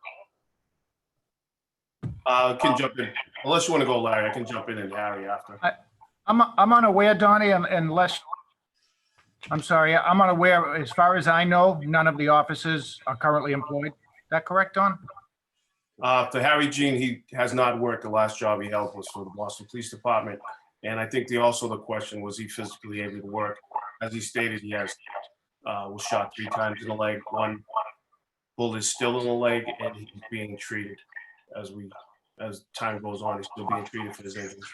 Can jump in. Unless you want to go, Larry, I can jump in and Harry after. I'm unaware, Donnie, unless, I'm sorry, I'm unaware, as far as I know, none of the officers are currently employed. Is that correct, Don? To Harry Jean, he has not worked. The last job he held was for the Boston Police Department. And I think also the question was, he physically able to work? As he stated, he has was shot 3 times in the leg. 1 bullet is still in the leg, and he's being treated as time goes on. He's still being treated for his injuries.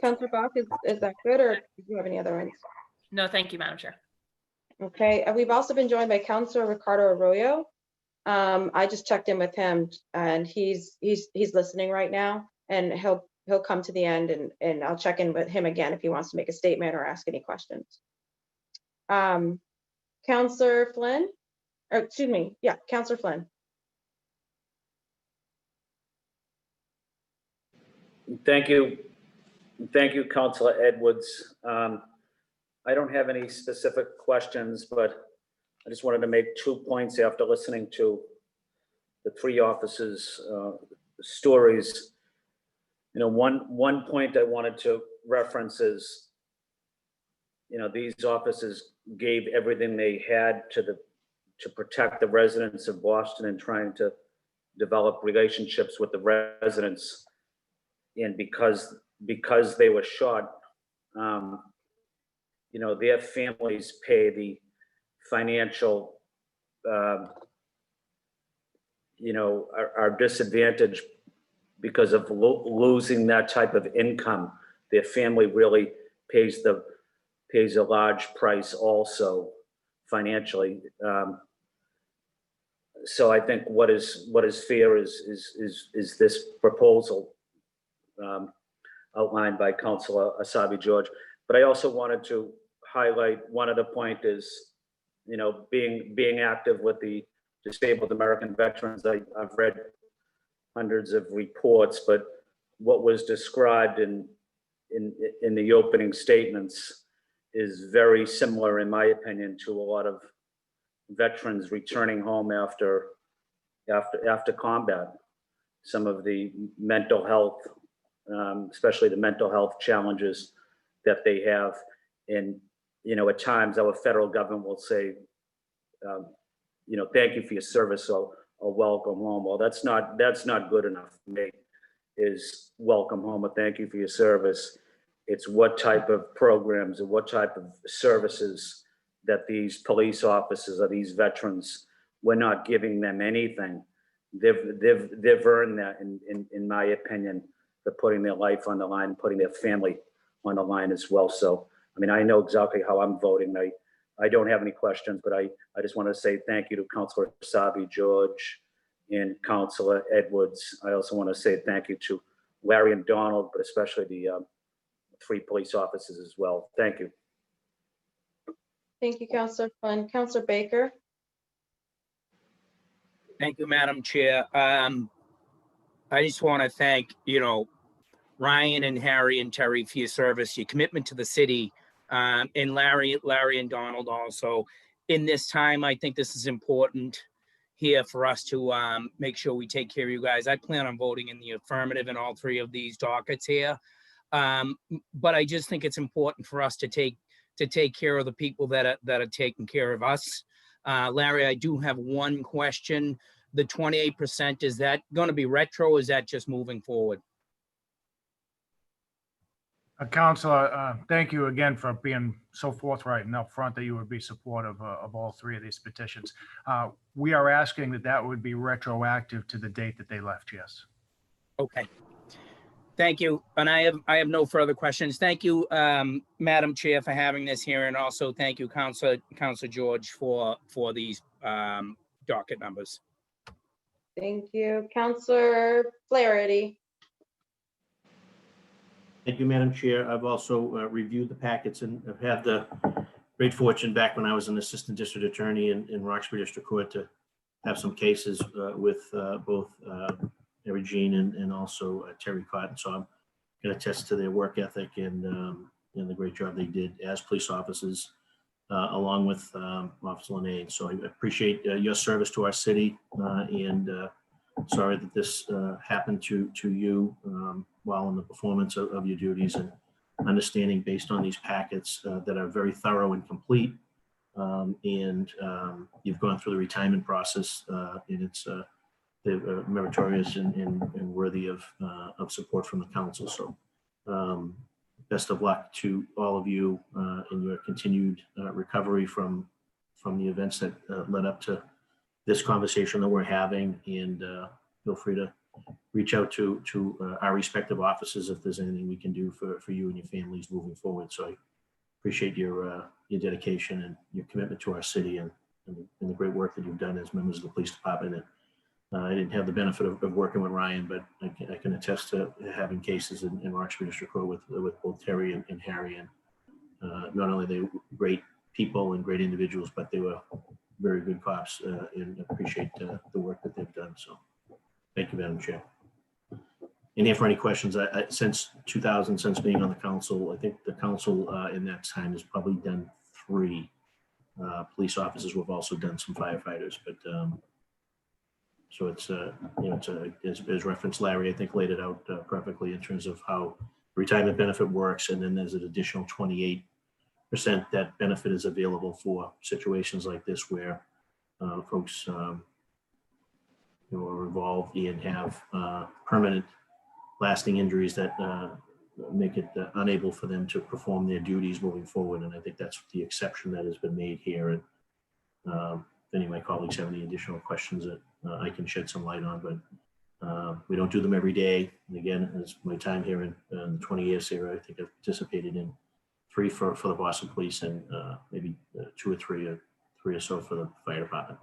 Councilor Bach, is that good, or do you have any other ones? No, thank you, Madam Chair. Okay, we've also been joined by Councilor Ricardo Arroyo. I just checked in with him, and he's listening right now, and he'll come to the end, and I'll check in with him again if he wants to make a statement or ask any questions. Councilor Flynn, or excuse me, yeah, Councilor Flynn. Thank you. Thank you, Councilor Edwards. I don't have any specific questions, but I just wanted to make 2 points after listening to the 3 officers' stories. You know, one point I wanted to reference is, you know, these officers gave everything they had to protect the residents of Boston and trying to develop relationships with the residents. And because they were shot, you know, their families pay the financial, you know, are disadvantaged because of losing that type of income. Their family really pays a large price also financially. So I think what is fair is this proposal outlined by Councilor Asabi George. But I also wanted to highlight one other point is, you know, being active with the disabled American veterans. I've read hundreds of reports, but what was described in the opening statements is very similar, in my opinion, to a lot of veterans returning home after combat. Some of the mental health, especially the mental health challenges that they have. And, you know, at times our federal government will say, you know, thank you for your service, or welcome home. Well, that's not good enough for me, is welcome home or thank you for your service. It's what type of programs and what type of services that these police officers or these veterans, we're not giving them anything. They've earned that, in my opinion, for putting their life on the line, putting their family on the line as well. So, I mean, I know exactly how I'm voting. I don't have any questions, but I just want to say thank you to Councilor Asabi George and Councilor Edwards. I also want to say thank you to Larry and Donald, but especially the 3 police officers as well. Thank you. Thank you, Councilor Flynn. Councilor Baker. Thank you, Madam Chair. I just want to thank, you know, Ryan and Harry and Terry for your service, your commitment to the city, and Larry and Donald also. In this time, I think this is important here for us to make sure we take care of you guys. I plan on voting in the affirmative in all 3 of these dockets here. But I just think it's important for us to take to take care of the people that are taking care of us. Larry, I do have one question. The 28%, is that going to be retro or is that just moving forward? Counselor, thank you again for being so forthright and upfront that you would be supportive of all three of these petitions. We are asking that would be retroactive to the date that they left, yes. Okay. Thank you. And I have no further questions. Thank you, Madam Chair, for having this here. And also thank you, Councilor George, for these docket numbers. Thank you. Counselor Flaherty. Thank you, Madam Chair. I've also reviewed the packets and I've had the great fortune back when I was an assistant district attorney in Roxbury District Court to have some cases with both Mary Jean and also Terry Cotton. So I'm going to attest to their work ethic and the great job they did as police officers, along with Officer Linane. So I appreciate your service to our city, and sorry that this happened to you while in the performance of your duties, and understanding based on these packets that are very thorough and complete. And you've gone through the retirement process, and it's meritorious and worthy of support from the council. So best of luck to all of you in your continued recovery from the events that led up to this conversation that we're having. And feel free to reach out to our respective offices if there's anything we can do for you and your families moving forward. So I appreciate your dedication and your commitment to our city and the great work that you've done as members of the police department. And I didn't have the benefit of working with Ryan, but I can attest to having cases in Roxbury District Court with both Terry and Harry. And not only they were great people and great individuals, but they were very good cops, and appreciate the work that they've done. So thank you, Madam Chair. And if for any questions, since 2000, since being on the council, I think the council in that time has probably done 3 police officers. We've also done some firefighters, but so it's as referenced, Larry, I think laid it out perfectly in terms of how retirement benefit works. And then there's an additional 28% that benefit is available for situations like this where folks are involved and have permanent lasting injuries that make it unable for them to perform their duties moving forward. And I think that's the exception that has been made here. And if any of my colleagues have any additional questions that I can shed some light on, but we don't do them every day. And again, it's my time here in the 20 years here, I think I've participated in 3 for the Boston Police and maybe 2 or 3 or so for the fire department.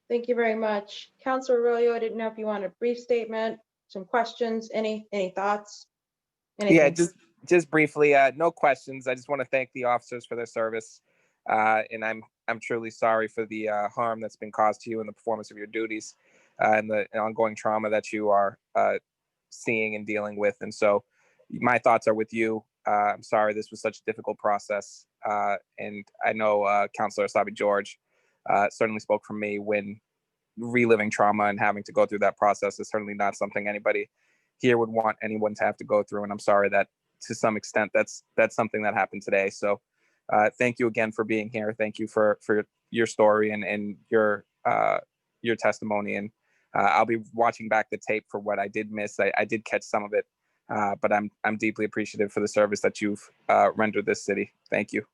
Thank you very much. Councilor Arroyo, I didn't know if you want a brief statement, some questions, any thoughts? Anything? Yeah, just briefly, no questions. I just want to thank the officers for their service. And I'm truly sorry for the harm that's been caused to you in the performance of your duties and the ongoing trauma that you are seeing and dealing with. And so my thoughts are with you. I'm sorry this was such a difficult process. And I know Councilor Asabi George certainly spoke for me when reliving trauma and having to go through that process is certainly not something anybody here would want anyone to have to go through. And I'm sorry that to some extent that's something that happened today. So thank you again for being here. Thank you for your story and your testimony. And I'll be watching back the tape for what I did miss. I did catch some of it, but I'm deeply appreciative for the service that you've rendered this city. Thank you.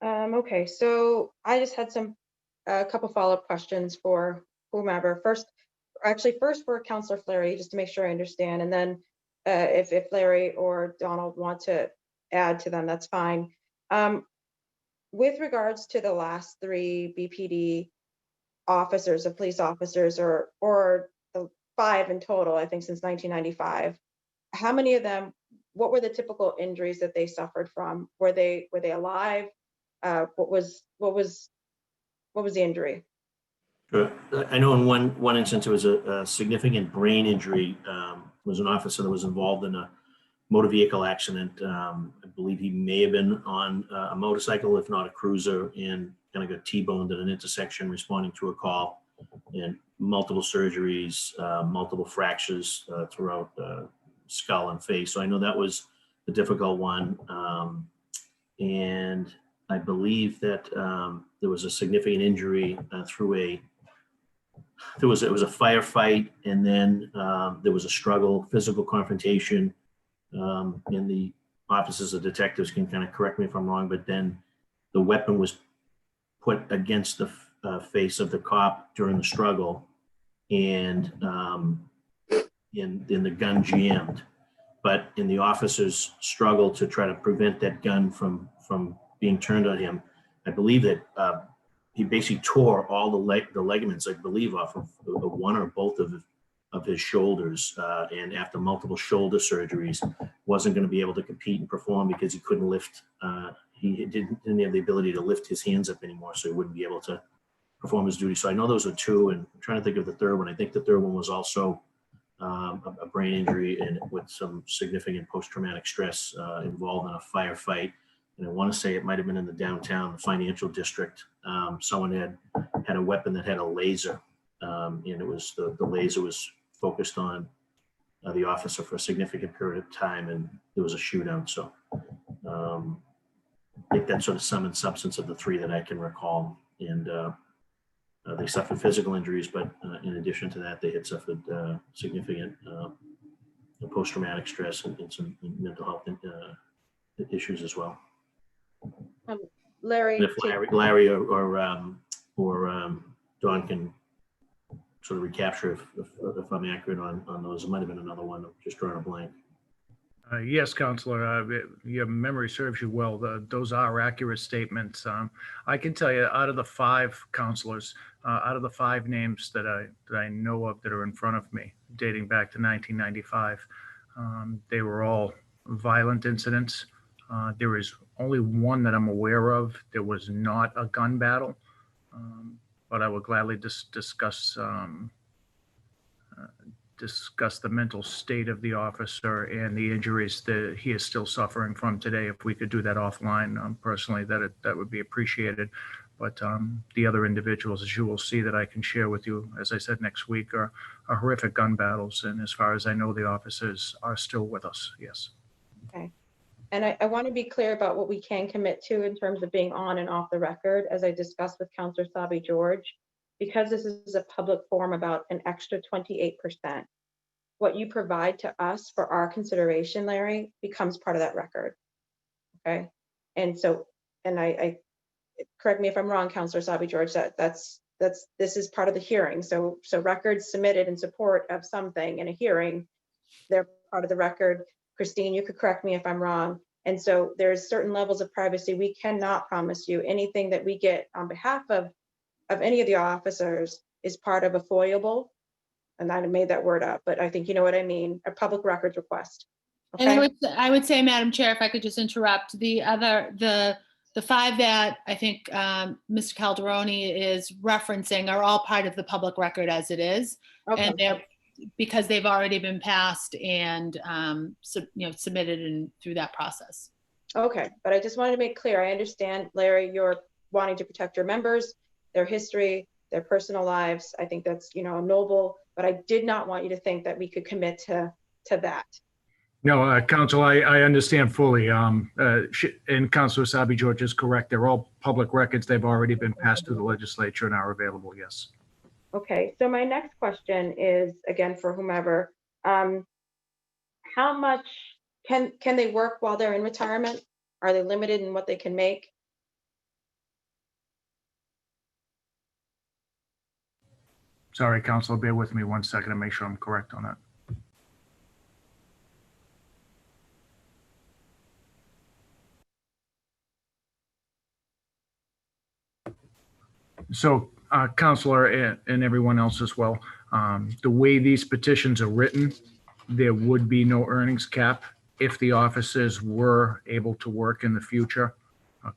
Okay, so I just had a couple follow-up questions for whomever. First for Councilor Flaherty, just to make sure I understand, and then if Larry or Donald want to add to them, that's fine. With regards to the last 3 BPD officers, of police officers, or the 5 in total, I think since 1995, how many of them, what were the typical injuries that they suffered from? Were they alive? What was the injury? Sure. I know in one instance it was a significant brain injury. It was an officer that was involved in a motor vehicle accident. I believe he may have been on a motorcycle, if not a cruiser, and kind of got T-boned at an intersection responding to a call, and multiple surgeries, multiple fractures throughout skull and face. So I know that was a difficult one. And I believe that there was a significant injury it was a firefight, and then there was a struggle, physical confrontation. And the officers or detectives can kind of correct me if I'm wrong, but then the weapon was put against the face of the cop during the struggle, and in the gun jammed. But in the officer's struggle to try to prevent that gun from being turned on him, I believe that he basically tore all the ligaments, I believe, off of one or both of his shoulders. And after multiple shoulder surgeries, wasn't going to be able to compete and perform because he couldn't lift. He didn't have the ability to lift his hands up anymore, so he wouldn't be able to perform his duty. So I know those are two, and I'm trying to think of the third one. I think the third one was also a brain injury and with some significant post-traumatic stress involved in a firefight. And I want to say it might have been in the downtown financial district. Someone had a weapon that had a laser, and it was the laser was focused on the officer for a significant period of time, and there was a shootout. So I think that's sort of sum and substance of the three that I can recall. And they suffered physical injuries, but in addition to that, they had suffered significant post-traumatic stress and some mental health issues as well. Larry, And if Larry or Don can sort of recapture if I'm accurate on those. It might have been another one. I'm just drawing a blank. Yes, Counselor, your memory serves you well. Those are accurate statements. I can tell you, out of the five counselors, out of the five names that I know of that are in front of me, dating back to 1995, they were all violent incidents. There is only one that I'm aware of. There was not a gun battle, but I would gladly discuss the mental state of the officer and the injuries that he is still suffering from today. If we could do that offline, personally, that would be appreciated. But the other individuals, as you will see, that I can share with you, as I said, next week, are horrific gun battles. And as far as I know, the officers are still with us. Yes. okay. And I want to be clear about what we can commit to in terms of being on and off the record, as I discussed with Councillor Sabi George, because this is a public forum about an extra 28%. What you provide to us for our consideration, Larry, becomes part of that record. Okay. And so, and I correct me if I'm wrong, Councillor Sabi George, this is part of the hearing. So records submitted in support of something in a hearing, they're part of the record. Christine, you could correct me if I'm wrong. And so there's certain levels of privacy. We cannot promise you anything that we get on behalf of any of the officers is part of a foiable. And I made that word up, but I think you know what I mean, a public records request. Okay? And I would say, Madam Chair, if I could just interrupt, the five that I think Mr. Calderoni is referencing are all part of the public record as it is. Okay. And they're because they've already been passed and submitted and through that process. Okay, but I just wanted to make clear, I understand, Larry, you're wanting to protect your members, their history, their personal lives. I think that's, noble, but I did not want you to think that we could commit to that. No, Counsel, I understand fully. And Councilor Sabi George is correct. They're all public records. They've already been passed through the legislature and are available, yes. Okay, so my next question is, again, for whomever, how much can they work while they're in retirement? Are they limited in what they can make? Sorry, Counsel, bear with me 1 second to make sure I'm correct on that. So, Counselor and everyone else as well, the way these petitions are written, there would be no earnings cap if the officers were able to work in the future.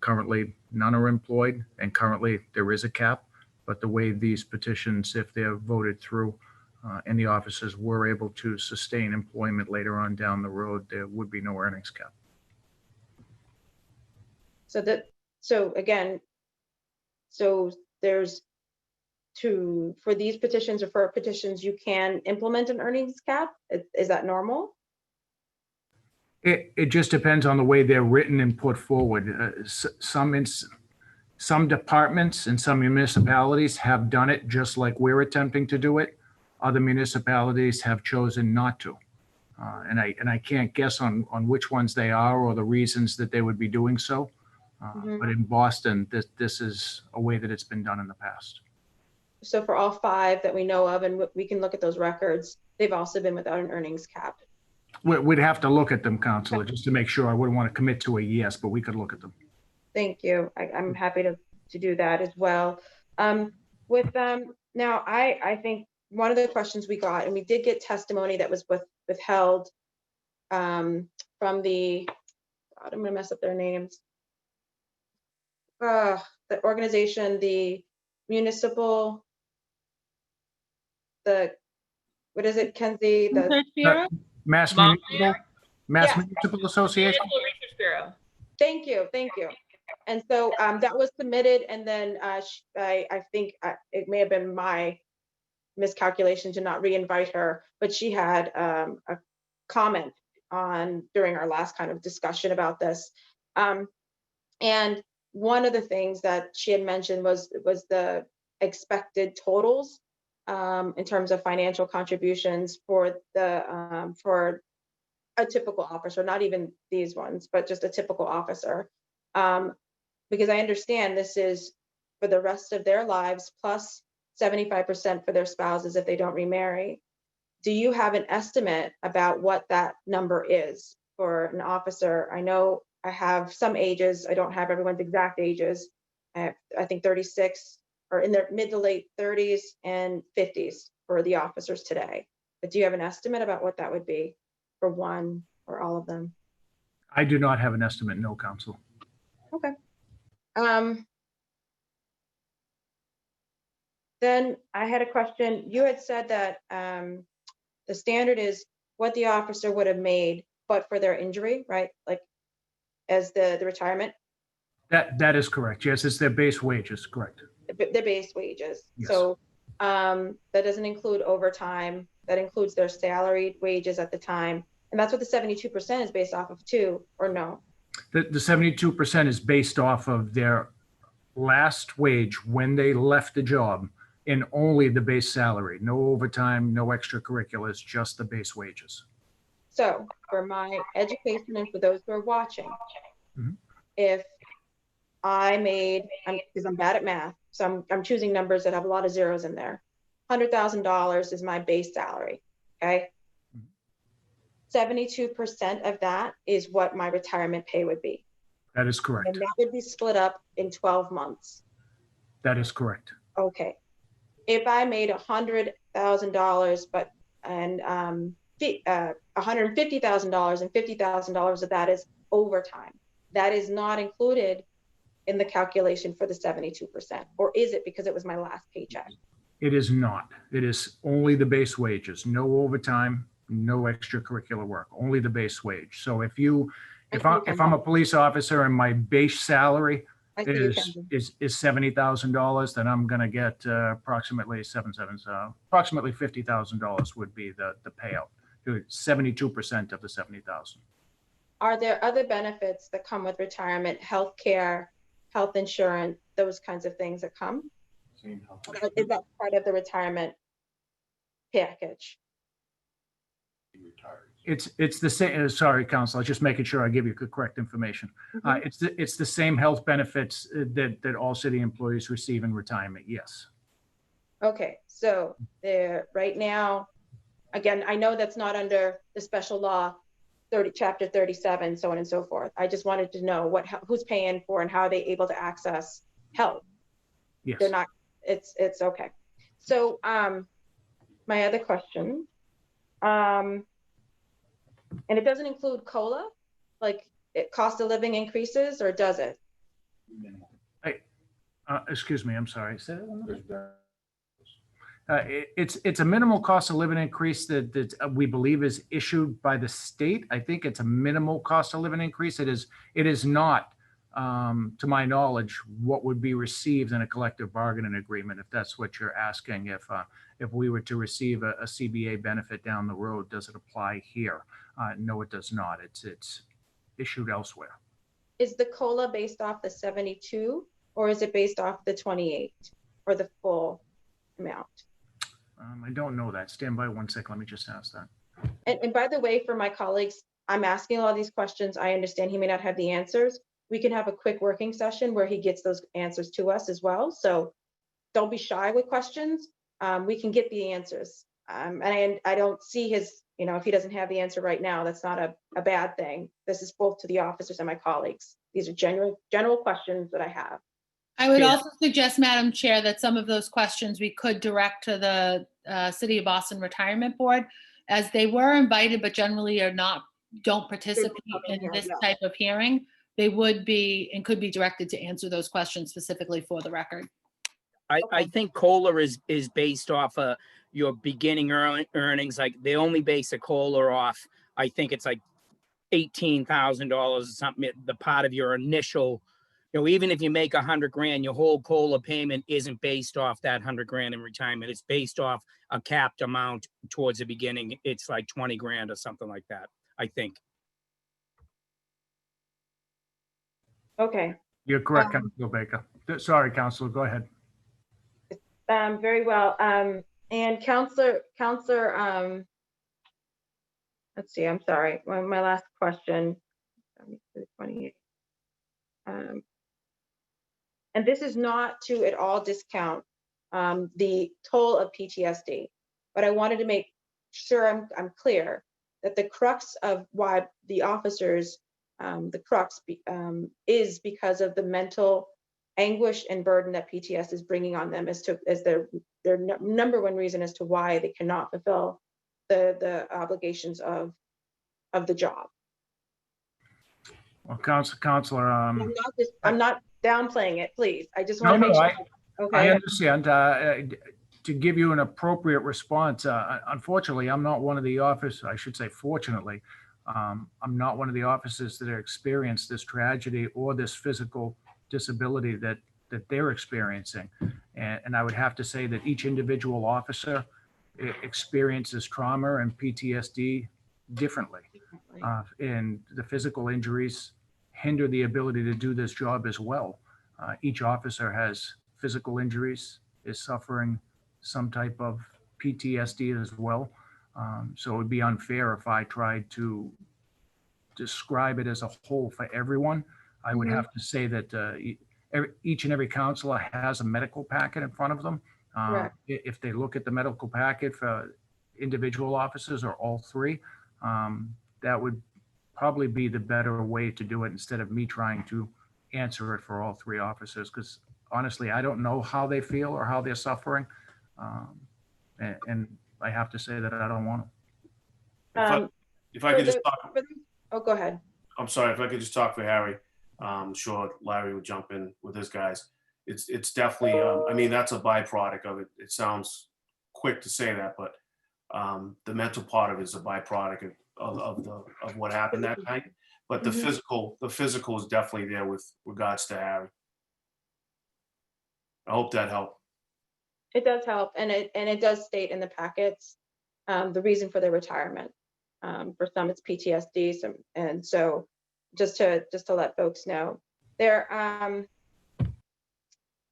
Currently, none are employed, and currently there is a cap. But the way these petitions, if they're voted through, and the officers were able to sustain employment later on down the road, there would be no earnings cap. So there's for these petitions or for petitions, you can implement an earnings cap. Is that normal? It just depends on the way they're written and put forward. Some departments and some municipalities have done it just like we're attempting to do it. Other municipalities have chosen not to. And I can't guess on which ones they are or the reasons that they would be doing so. Mhm. But in Boston, this is a way that it's been done in the past. So for all 5 that we know of, and we can look at those records, they've also been without an earnings cap. We'd have to look at them, Counselor, just to make sure. I wouldn't want to commit to a yes, but we could look at them. Thank you. I'm happy to do that as well. Now, I think one of the questions we got, and we did get testimony that was withheld from the, God, I'm gonna mess up their names. The organization, the municipal, what is it, Kenzie? Research Bureau? Mass Mom, Municipal Yes. Association? Municipal Research Bureau. Thank you. And so that was submitted, and then I think it may have been my miscalculation to not re-invite her, but she had a comment during our last kind of discussion about this. And one of the things that she had mentioned was the expected totals in terms of financial contributions for a typical officer, not even these ones, but just a typical officer. Because I understand this is for the rest of their lives, plus 75% for their spouses if they don't remarry. Do you have an estimate about what that number is for an officer? I know I have some ages. I don't have everyone's exact ages. I think 36 or in their mid to late 30s and 50s for the officers today. But do you have an estimate about what that would be for one or all of them? I do not have an estimate, no, Counsel. Okay. Then I had a question. You had said that the standard is what the officer would have made, but for their injury, right? Like as the retirement, That is correct. Yes, it's their base wages, correct. their base wages. Yes. So that doesn't include overtime. That includes their salaried wages at the time. And that's what the 72% is based off of too, or no? The 72% is based off of their last wage when they left the job and only the base salary, no overtime, no extracurriculars, just the base wages. So for my education and for those who are watching, Mhm. if I made, because I'm bad at math, so I'm choosing numbers that have a lot of zeros in there. $100,000 is my base salary, okay? 72% of that is what my retirement pay would be. That is correct. And that would be split up in 12 months. That is correct. Okay. If I made $100,000, and $150,000 and $50,000 of that is overtime, that is not included in the calculation for the 72%, or is it because it was my last paycheck? It is not. It is only the base wages, no overtime, no extracurricular work, only the base wage. So if I'm a police officer and my base salary is $70,000, then I'm going to get approximately $50,000 would be the payout. 72% of the 70,000. Are there other benefits that come with retirement, health care, health insurance, those kinds of things that come? Is that part of the retirement package? It's the same. Sorry, Counsel. Just making sure I give you correct information. It's the same health benefits that all city employees receive in retirement. Yes. Okay, so there right now, again, I know that's not under the special law, chapter 37, so on and so forth. I just wanted to know who's paying for and how are they able to access help. Yes. They're not. It's okay. So my other question. And it doesn't include COLA, like cost of living increases, or does it? Excuse me, I'm sorry. It's a minimal cost of living increase that we believe is issued by the state. I think it's a minimal cost of living increase. It is not to my knowledge, what would be received in a collective bargaining agreement, if that's what you're asking. If we were to receive a CBA benefit down the road, does it apply here? No, it does not. It's issued elsewhere. Is the COLA based off the 72 or is it based off the 28 or the full amount? I don't know that. Stand by one sec. Let me just ask that. And by the way, for my colleagues, I'm asking all these questions. I understand he may not have the answers. We can have a quick working session where he gets those answers to us as well. So don't be shy with questions. We can get the answers. And I don't see his, if he doesn't have the answer right now, that's not a bad thing. This is both to the officers and my colleagues. These are general questions that I have. I would Yes. also suggest, Madam Chair, that some of those questions we could direct to the City of Boston Retirement Board, as they were invited, but generally don't participate in this type of hearing. They would be and could be directed to answer those questions specifically for the record. I think COLA is based off of your beginning earnings. Like they only base a COLA off, I think it's like $18,000 or something, the part of your initial, even if you make $100,000, your whole COLA payment isn't based off that $100,000 in retirement. It's based off a capped amount towards the beginning. It's like $20,000 or something like that, I think. Okay. You're correct, Councilor Baker. Sorry, Councilor, go ahead. Very well. And Counselor, let's see, I'm sorry. My last question. 28. And this is not to at all discount the toll of PTSD, but I wanted to make sure I'm clear that the crux of why the officers, is because of the mental anguish and burden that PTS is bringing on them as their number one reason as to why they cannot fulfill the obligations of the job. Well, Counselor, I'm not downplaying it, please. I just want to make sure. I understand. To give you an appropriate response, unfortunately, I'm not one of the officers, I should say fortunately, I'm not one of the officers that have experienced this tragedy or this physical disability that they're experiencing. And I would have to say that each individual officer experiences trauma and PTSD differently. And the physical injuries hinder the ability to do this job as well. Each officer has physical injuries, is suffering some type of PTSD as well. So it would be unfair if I tried to describe it as a whole for everyone. I would have to say that each and every counselor has a medical packet in front of them. If they look at the medical packet for individual officers or all three, that would probably be the better way to do it instead of me trying to answer it for all three officers. Because honestly, I don't know how they feel or how they're suffering. And I have to say that I don't want to. If I could just talk. Oh, go ahead. I'm sorry, if I could just talk for Harry. I'm sure Larry would jump in with his guys. It's definitely, I mean, that's a byproduct of it. It sounds quick to say that, but the mental part of it is a byproduct of what happened that night. But the physical is definitely there with regards to Harry. I hope that helped. It does help, and it does state in the packets the reason for their retirement. For some, it's PTSD, and so just to let folks know, there.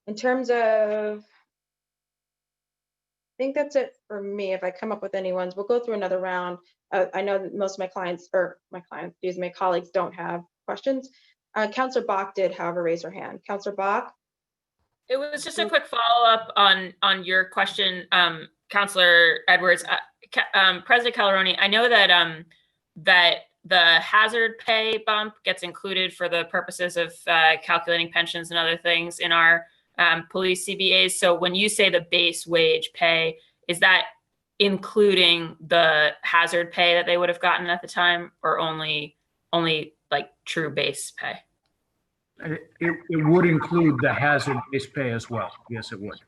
In terms of, I think that's it for me. If I come up with any ones, we'll go through another round. I know that most of my colleagues don't have questions. Councillor Bach did, however, raise her hand. Councillor Bach. It was just a quick follow-up on your question, Councillor Edwards. President Calderoni, I know that that the hazard pay bump gets included for the purposes of calculating pensions and other things in our police CBAs. So when you say the base wage pay, is that including the hazard pay that they would have gotten at the time, or only like true base pay? It would include the hazard-based pay as well. Yes, it would.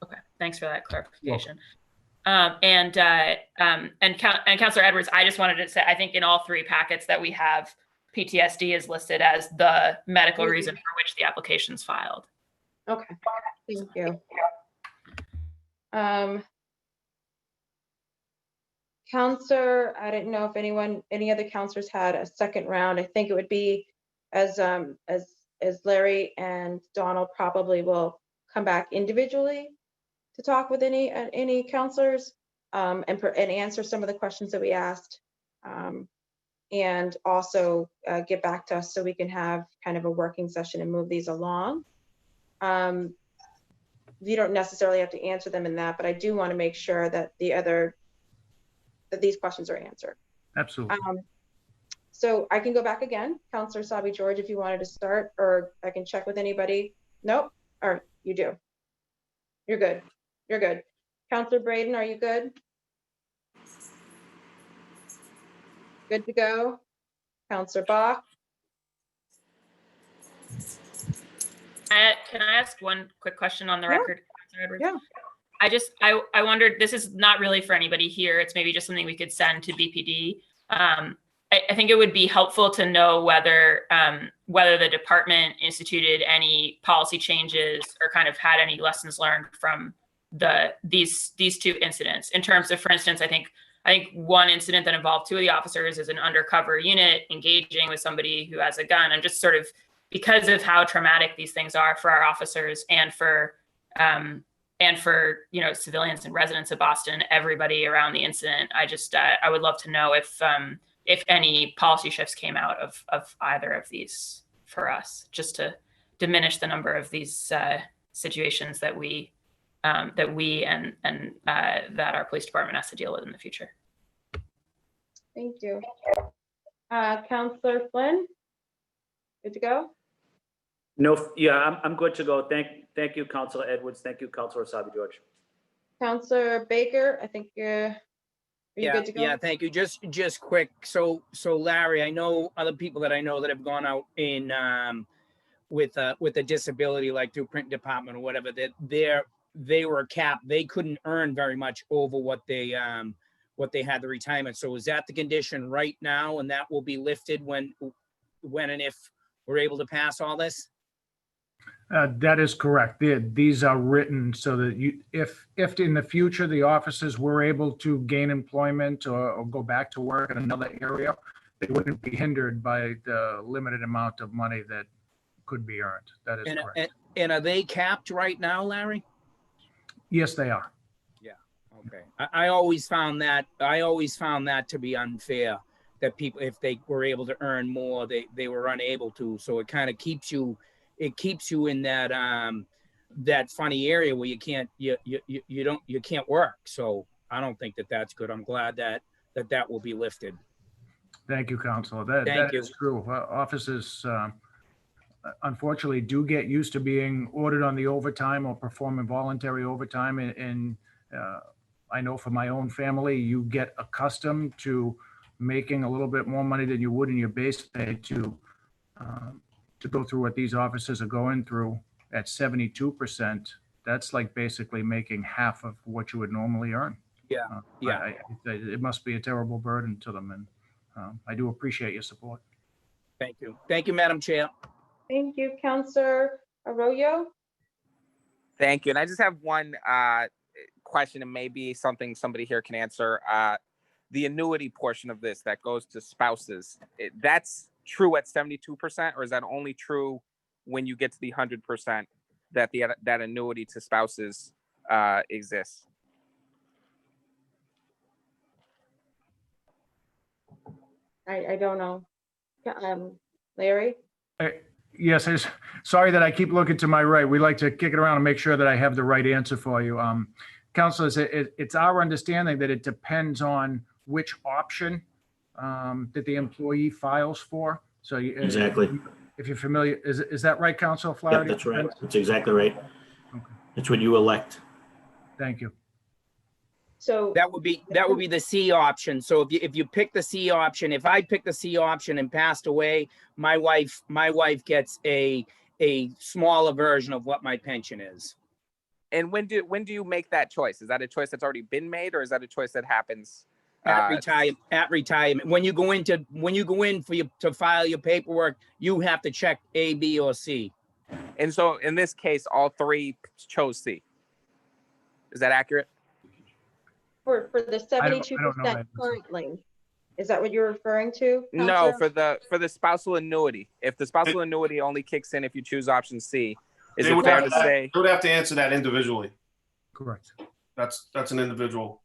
Okay, thanks for that clarification. And Councillor Edwards, I just wanted to say, I think in all three packets that we have, PTSD is listed as the medical Mhm. reason for which the application's filed. Okay, thank you. Counselor, I didn't know if any other counselors had a second round. I think it would be as Larry and Donald probably will come back individually to talk with any counselors and answer some of the questions that we asked. And also get back to us so we can have kind of a working session and move these along. You don't necessarily have to answer them in that, but I do want to make sure that that these questions are answered. Absolutely. So I can go back again, Counselor Sabi George, if you wanted to start, or I can check with anybody. Nope, or you do. You're good. You're good. Counselor Braden, are you good? Good to go. Counselor Bach? Can I ask one quick question on the Yeah. record, Counselor Edwards? Yeah. I wondered, this is not really for anybody here. It's maybe just something we could send to BPD. I think it would be helpful to know whether the department instituted any policy changes or kind of had any lessons learned from these two incidents. In terms of, for instance, I think one incident that involved two of the officers is an undercover unit engaging with somebody who has a gun, and just sort of because of how traumatic these things are for our officers and for civilians and residents of Boston, everybody around the incident. I would love to know if any policy shifts came out of either of these for us, just to diminish the number of these situations that we and that our police department has to deal with in the future. Thank you. Counselor Flynn? Good to go? No, yeah, I'm good to go. Thank you, Counselor Edwards. Thank you, Counselor Sabi George. Counselor Baker, I think are you good to go? Yeah, thank you. Just quick. So Larry, I know other people that I know that have gone out in with a disability, like through print department or whatever, that they were capped. They couldn't earn very much over what they had the retirement. So is that the condition right now, and that will be lifted when and if we're able to pass all this? That is correct. These are written so that if in the future the officers were able to gain employment or go back to work in another area, they wouldn't be hindered by the limited amount of money that could be earned. That is correct. And are they capped right now, Larry? Yes, they are. Yeah. Okay. I always found that to be unfair, that people, if they were able to earn more, they were unable to. So it kind of keeps you in that funny area where you can't work. So I don't think that that's good. I'm glad that will be lifted. Thank you, Counselor. That is true. Officers unfortunately do get used to being ordered on the overtime or performing voluntary overtime. And I know for my own family, you get accustomed to making a little bit more money than you would in your base pay to go through what these officers are going through at 72%. That's like basically making half of what you would normally earn. Yeah. It must be a terrible burden to them. And I do appreciate your support. Thank you. Thank you, Madam Chair. Thank you, Counselor Arroyo. Thank you. And I just have one question, and maybe something somebody here can answer. The annuity portion of this that goes to spouses, that's true at 72%, or is that only true when you get to the 100% that that annuity to spouses exists? I don't know. Larry? Yes, sorry that I keep looking to my right. We like to kick it around and make sure that I have the right answer for you. Counselors, it's our understanding that it depends on which option that the employee files for. So Exactly. If you're familiar, is that right, Counselor Yeah, Flaherty? that's right. That's exactly right. Okay. It's what you elect. Thank you. So that would be the C option. So if you pick the C option, if I pick the C option and passed away, my wife gets a smaller version of what my pension is. And when do you make that choice? Is that a choice that's already been made, or is that a choice that happens At retirement, when you go in to file your paperwork, you have to check A, B, or C. And so in this case, all three chose C. Is that accurate? For the I don't 72% know that. currently, is that what you're referring to? No, Counselor? for the spousal annuity. If the spousal annuity only kicks in if you choose option C, is They it would fair have to say? They would have to answer that individually. Correct. That's an individual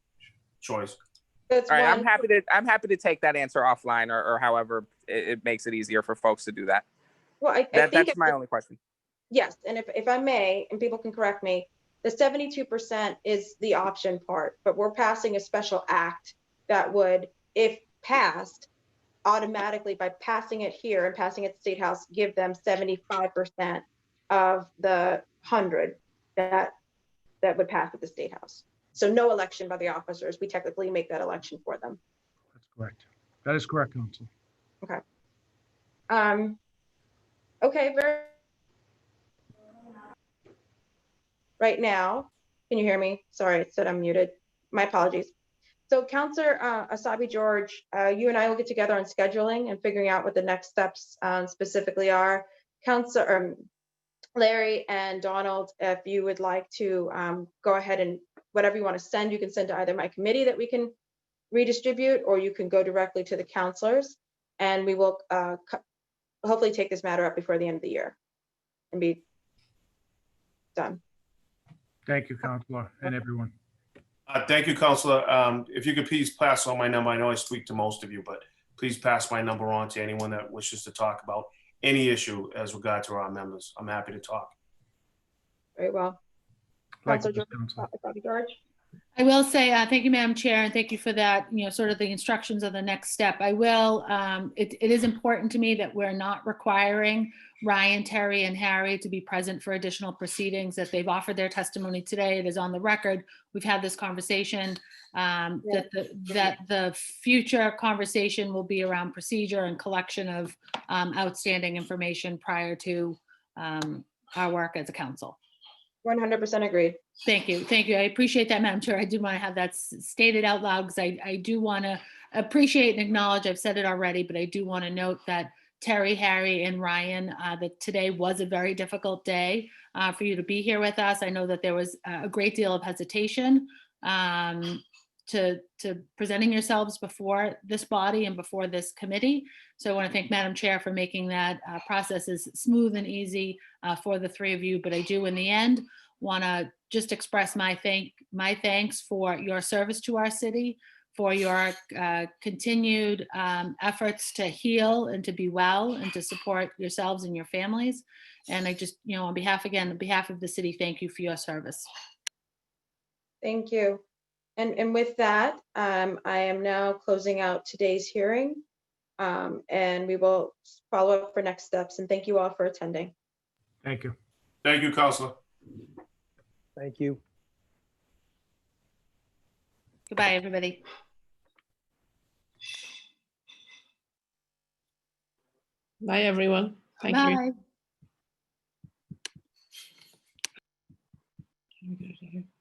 choice. That's All right, one. I'm happy to take that answer offline or however it makes it easier for folks to do that. Well, I think That's my only question. yes, and if I may, and people can correct me, the 72% is the option part, but we're passing a special act that would, if passed, automatically by passing it here and passing it at the State House, give them 75% of the 100 that would pass at the State House. So no election by the officers. We technically make that election for them. That's correct. That is correct, Council. Okay. Okay, right now, can you hear me? Sorry, it said I'm muted. My apologies. So Counselor Asabi George, you and I will get together on scheduling and figuring out what the next steps specifically are. Counselor Larry and Donald, if you would like to go ahead and whatever you want to send, you can send to either my committee that we can redistribute, or you can go directly to the counselors, and we will hopefully take this matter up before the end of the year and be done. Thank you, Counselor, and everyone. Thank you, Counselor. If you could please pass on my number. I know I speak to most of you, but please pass my number on to anyone that wishes to talk about any issue as regard to our members. I'm happy to talk. Very well. Likewise, Counselor Counselor. George. I will say, thank you, Madam Chair, and thank you for that, sort of the instructions of the next step. I will, it is important to me that we're not requiring Ryan, Terry, and Harry to be present for additional proceedings, that they've offered their testimony today. It is on the record. We've had this conversation, that the future conversation will be around procedure and collection of outstanding information prior to our work as a council. 100% agreed. Thank you. Thank you. I appreciate that, Madam Chair. I do want to have that stated out loud because I do want to appreciate and acknowledge, I've said it already, but I do want to note that Terry, Harry, and Ryan, that today was a very difficult day for you to be here with us. I know that there was a great deal of hesitation to presenting yourselves before this body and before this committee. So I want to thank Madam Chair for making that process as smooth and easy for the three of you. But I do, in the end, want to just express my thanks for your service to our city, for your continued efforts to heal and to be well and to support yourselves and your families. And I just, on behalf of the city, thank you for your service. Thank you. And with that, I am now closing out today's hearing, and we will follow up for next steps. And thank you all for attending. Thank you. Thank you, Counselor. Thank you. Goodbye, everybody. Bye, everyone. Thank you. Bye.